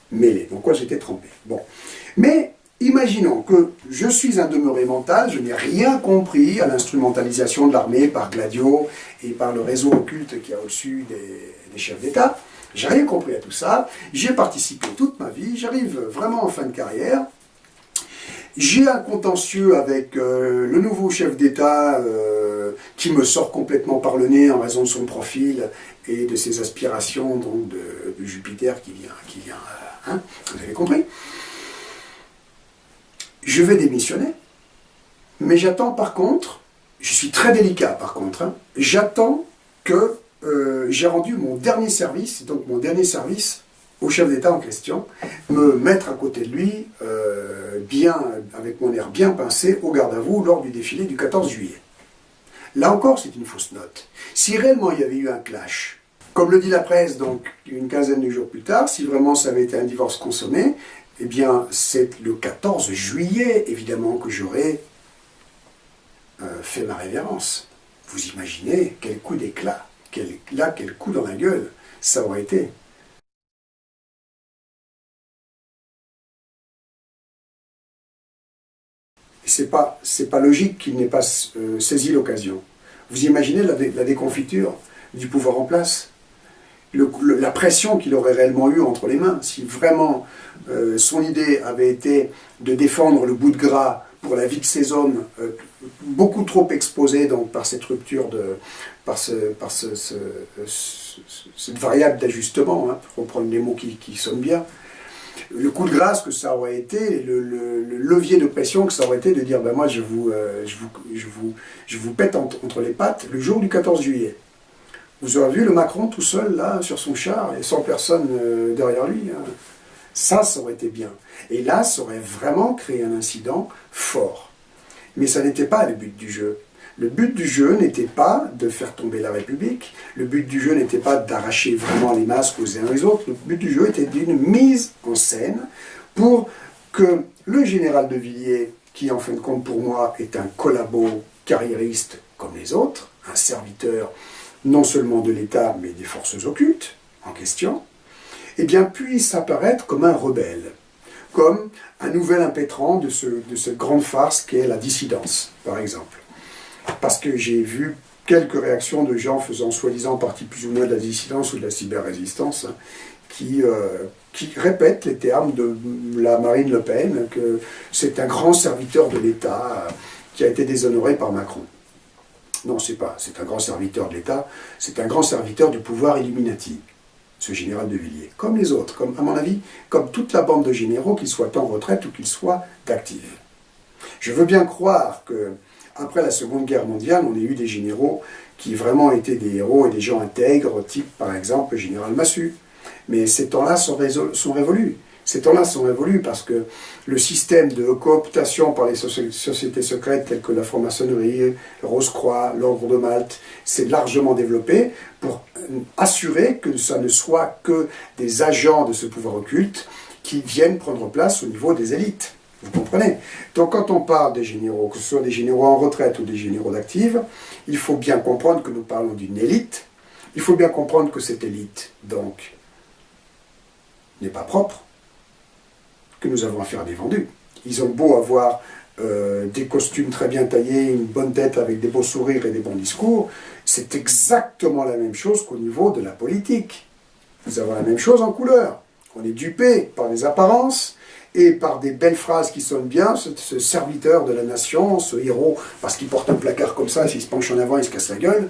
mêlé, dans quoi j'étais trempé. Bon. Mais imaginons que je suis un demeuré mental, je n'ai rien compris à l'instrumentalisation de l'armée par Gladio et par le réseau occulte qu'il y a au-dessus des chefs d'État. J'ai rien compris à tout ça, j'ai participé toute ma vie, j'arrive vraiment en fin de carrière. J'ai un contentieux avec le nouveau chef d'État qui me sort complètement par le nez en raison de son profil et de ses aspirations donc de Jupiter qui vient vous avez compris? Je vais démissionner, mais j'attends par contre, je suis très délicat par contre, j'attends que j'ai rendu mon dernier service, donc mon dernier service au chef d'État en question, me mettre à côté de lui, avec mon air bien pincé, au garde à vous lors du défilé du 14 juillet. Là encore, c'est une fausse note. Si réellement il y avait eu un clash, comme le dit la presse, donc une quinzaine de jours plus tard, si vraiment ça avait été un divorce consommé, eh bien c'est le 14 juillet, évidemment, que j'aurais fait ma révérence. Vous imaginez quel coup d'éclat, quel coup dans la gueule ça aurait été. C'est pas logique qu'il n'ait pas saisi l'occasion. Vous imaginez la déconfiture du pouvoir en place, la pression qu'il aurait réellement eue entre les mains, si vraiment son idée avait été de défendre le bout de gras pour la vie de ces hommes, beaucoup trop exposés donc, par cette rupture, par cette variable d'ajustement, pour reprendre les mots qui sonnent bien. Le coup de grâce que ça aurait été, le levier de pression que ça aurait été de dire ben moi je vous pète entre les pattes le jour du 14 juillet. Vous aurez vu le Macron tout seul là sur son char et sans personne derrière lui. Ça aurait été bien. Et là, ça aurait vraiment créé un incident fort. Mais ça n'était pas le but du jeu. Le but du jeu n'était pas de faire tomber la République, le but du jeu n'était pas d'arracher vraiment les masques aux uns et aux autres, le but du jeu était d'une mise en scène pour que le général de Villiers, qui en fin de compte pour moi est un collabo carriériste comme les autres, un serviteur non seulement de l'État mais des forces occultes en question, eh bien puisse apparaître comme un rebelle, comme un nouvel impétrant de cette grande farce qu'est la dissidence, par exemple. Parce que j'ai vu quelques réactions de gens faisant soi-disant partie plus ou moins de la dissidence ou de la cyber-résistance, hein, qui répètent les termes de la Marine Le Pen, que c'est un grand serviteur de l'État qui a été déshonoré par Macron. Non, c'est un grand serviteur de l'État, c'est un grand serviteur du pouvoir Illuminati, ce général de Villiers. Comme les autres, comme, à mon avis, comme toute la bande de généraux, qu'ils soient en retraite ou qu'ils soient d'actifs. Je veux bien croire que après la Seconde Guerre mondiale, on a eu des généraux qui vraiment étaient des héros et des gens intègres, type par exemple le général Massu. Mais ces temps-là sont révolus. Ces temps-là sont révolus parce que le système de cooptation par les sociétés secrètes telles que la franc-maçonnerie, le Rose-Croix, l'Ordre de Malte, s'est largement développé pour assurer que ça ne soit que des agents de ce pouvoir occulte qui viennent prendre place au niveau des élites. Vous comprenez? Donc quand on parle des généraux, que ce soit des généraux en retraite ou des généraux d'actifs, il faut bien comprendre que nous parlons d'une élite. Il faut bien comprendre que cette élite, donc, n'est pas propre, que nous avons affaire à des vendus. Ils ont beau avoir des costumes très bien taillés, une bonne tête avec des beaux sourires et des bons discours, c'est exactement la même chose qu'au niveau de la politique. Nous avons la même chose en couleur. On est dupé par les apparences et par des belles phrases qui sonnent bien, ce serviteur de la nation, ce héros, parce qu'il porte un placard comme ça, s'il se penche en avant, il se casse la gueule.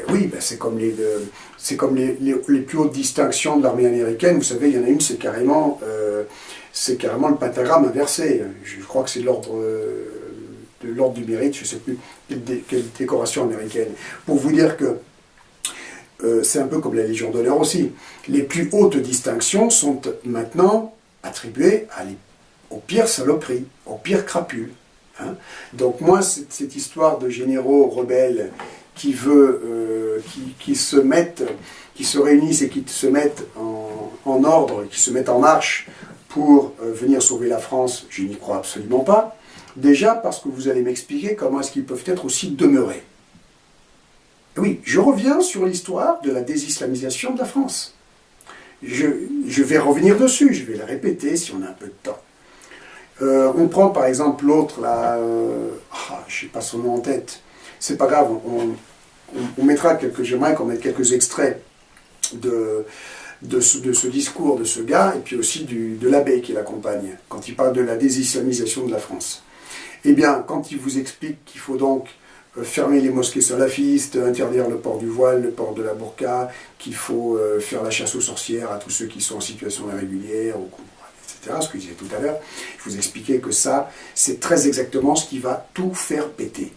Oui, ben c'est comme les plus hautes distinctions de l'armée américaine. Vous savez, il y en a une, c'est carrément le pentagramme inversé. Je crois que c'est l'ordre du mérite, je ne sais plus quelle décoration américaine. Pour vous dire que c'est un peu comme la Légion d'honneur aussi. Les plus hautes distinctions sont maintenant attribuées aux pires saloperies, aux pires crapules. Hein. Donc moi, cette histoire de généraux rebelles qui se réunissent et qui se mettent en ordre, qui se mettent en marche pour venir sauver la France, je n'y crois absolument pas. Déjà parce que vous allez m'expliquer comment est-ce qu'ils peuvent être aussi demeurés. Oui, je reviens sur l'histoire de la désislamisation de la France. Je vais revenir dessus, je vais la répéter si on a un peu de temps. On prend par exemple l'autre, là, je n'ai pas son nom en tête, c'est pas grave, on mettra j'aimerais qu'on mette quelques extraits de ce discours de ce gars, et puis aussi de l'abbé qui l'accompagne, quand il parle de la désislamisation de la France. Eh bien, quand il vous explique qu'il faut donc fermer les mosquées salafistes, interdire le port du voile, le port de la burqa, qu'il faut faire la chasse aux sorcières à tous ceux qui sont en situation irrégulière, etc., ce que je disais tout à l'heure, je vous expliquais que ça, c'est très exactement ce qui va tout faire péter.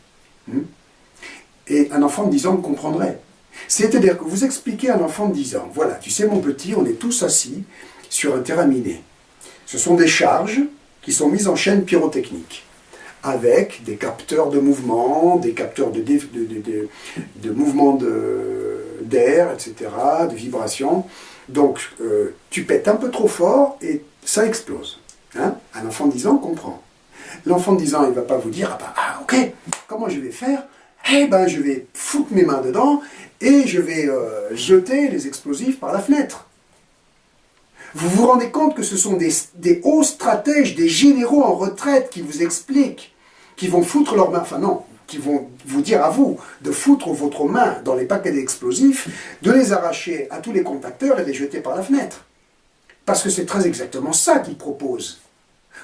Et un enfant de 10 ans le comprendrait. C'est-à-dire que vous expliquez à un enfant de 10 ans, voilà, tu sais mon petit, on est tous assis sur un terrain miné. Ce sont des charges qui sont mises en chaîne pyrotechnique, avec des capteurs de mouvement, des capteurs de mouvement d'air, etc., de vibration. Donc, tu pètes un peu trop fort et ça explose. Hein? Un enfant de 10 ans comprend. L'enfant de 10 ans, il ne va pas vous dire, ok, comment je vais faire? Eh ben, je vais foutre mes mains dedans et je vais jeter les explosifs par la fenêtre. Vous vous rendez compte que ce sont des hauts stratèges, des généraux en retraite qui vous expliquent, qui vont foutre leurs mains, enfin non, qui vont vous dire à vous de foutre votre main dans les paquets d'explosifs, de les arracher à tous les contacteurs et de les jeter par la fenêtre. Parce que c'est très exactement ça qu'ils proposent.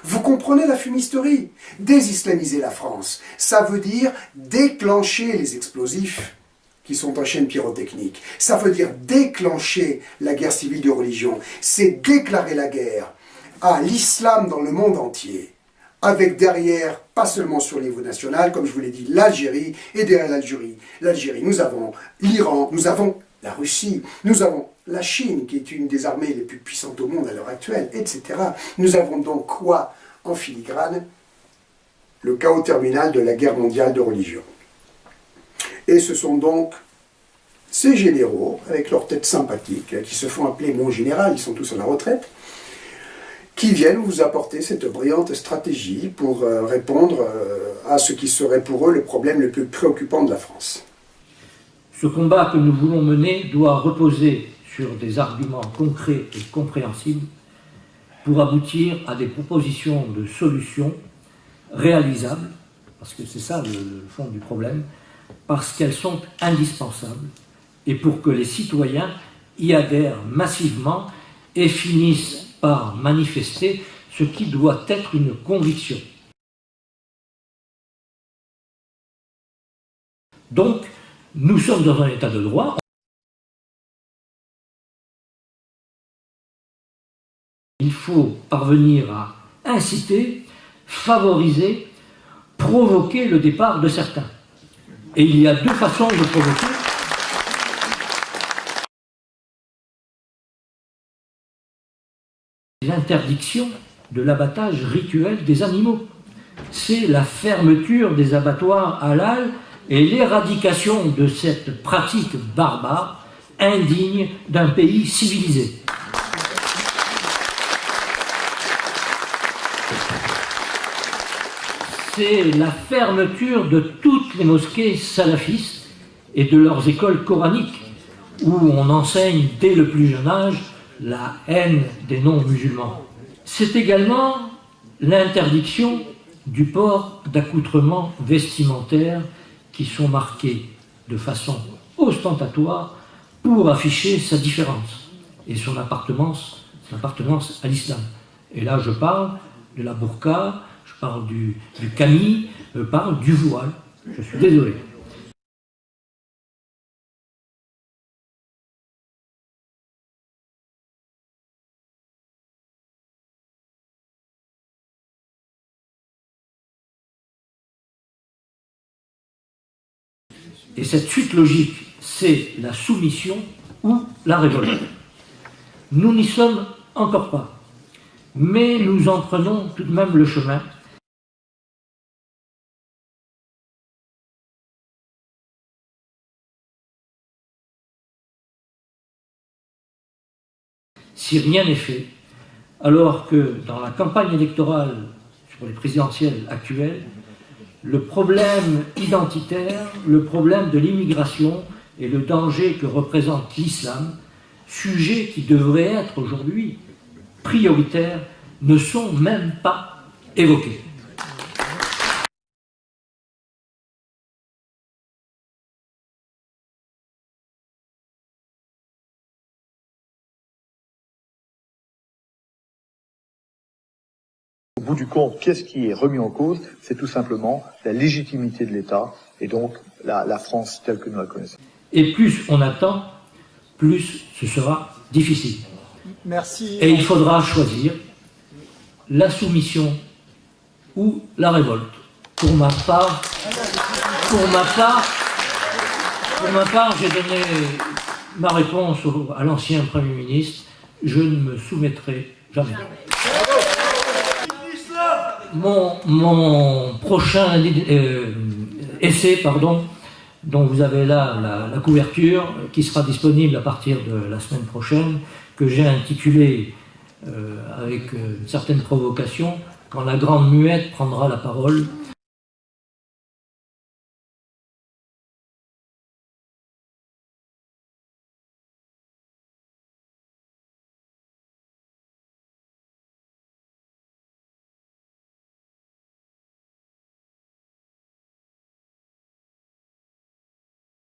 Vous comprenez la fumisterie? Désislamiser la France, ça veut dire déclencher les explosifs qui sont en chaîne pyrotechnique. Ça veut dire déclencher la guerre civile de religion. C'est déclarer la guerre à l'islam dans le monde entier. Avec derrière, pas seulement sur le niveau national, comme je vous l'ai dit, l'Algérie, et derrière l'Algérie, nous avons l'Iran, nous avons la Russie, nous avons la Chine, qui est une des armées les plus puissantes au monde à l'heure actuelle, etc. Nous avons donc quoi en filigrane? Le chaos terminal de la guerre mondiale de religion. Et ce sont donc ces généraux, avec leur tête sympathique, qui se font appeler mon général, ils sont tous à la retraite, qui viennent vous apporter cette brillante stratégie pour répondre à ce qui serait pour eux le problème le plus préoccupant de la France. Ce combat que nous voulons mener doit reposer sur des arguments concrets et compréhensibles pour aboutir à des propositions de solutions réalisables, parce que c'est ça le fond du problème, parce qu'elles sont indispensables et pour que les citoyens y adhèrent massivement et finissent par manifester ce qui doit être une conviction. Donc, nous sommes dans un état de droit. Il faut parvenir à inciter, favoriser, provoquer le départ de certains. Et il y a deux façons de provoquer. L'interdiction de l'abattage rituel des animaux. C'est la fermeture des abattoirs halal et l'éradication de cette pratique barbare, indigne d'un pays civilisé. C'est la fermeture de toutes les mosquées salafistes et de leurs écoles coraniques, où on enseigne dès le plus jeune âge la haine des non-musulmans. C'est également l'interdiction du port d'accoutrements vestimentaires qui sont marqués de façon ostentatoire pour afficher sa différence et son appartenance à l'islam. Et là, je parle de la burqa, je parle du qamis, je parle du voile. Je suis désolé. Et cette suite logique, c'est la soumission ou la révolte. Nous n'y sommes encore pas, mais nous en prenons tout de même le chemin. Si rien n'est fait, alors que dans la campagne électorale sur les présidentielles actuelles, le problème identitaire, le problème de l'immigration et le danger que représente l'islam, sujets qui devraient être aujourd'hui prioritaires, ne sont même pas évoqués. Au bout du compte, qu'est-ce qui est remis en cause? C'est tout simplement la légitimité de l'État et donc la France telle que nous la connaissons. Et plus on attend, plus ce sera difficile. Merci. Et il faudra choisir la soumission ou la révolte. Pour ma part, j'ai donné ma réponse à l'ancien Premier ministre. Je ne me soumettrai jamais. Mon prochain essai, dont vous avez là la couverture, qui sera disponible à partir de la semaine prochaine, que j'ai intitulé, avec une certaine provocation, « Quand la grande muette prendra la parole »,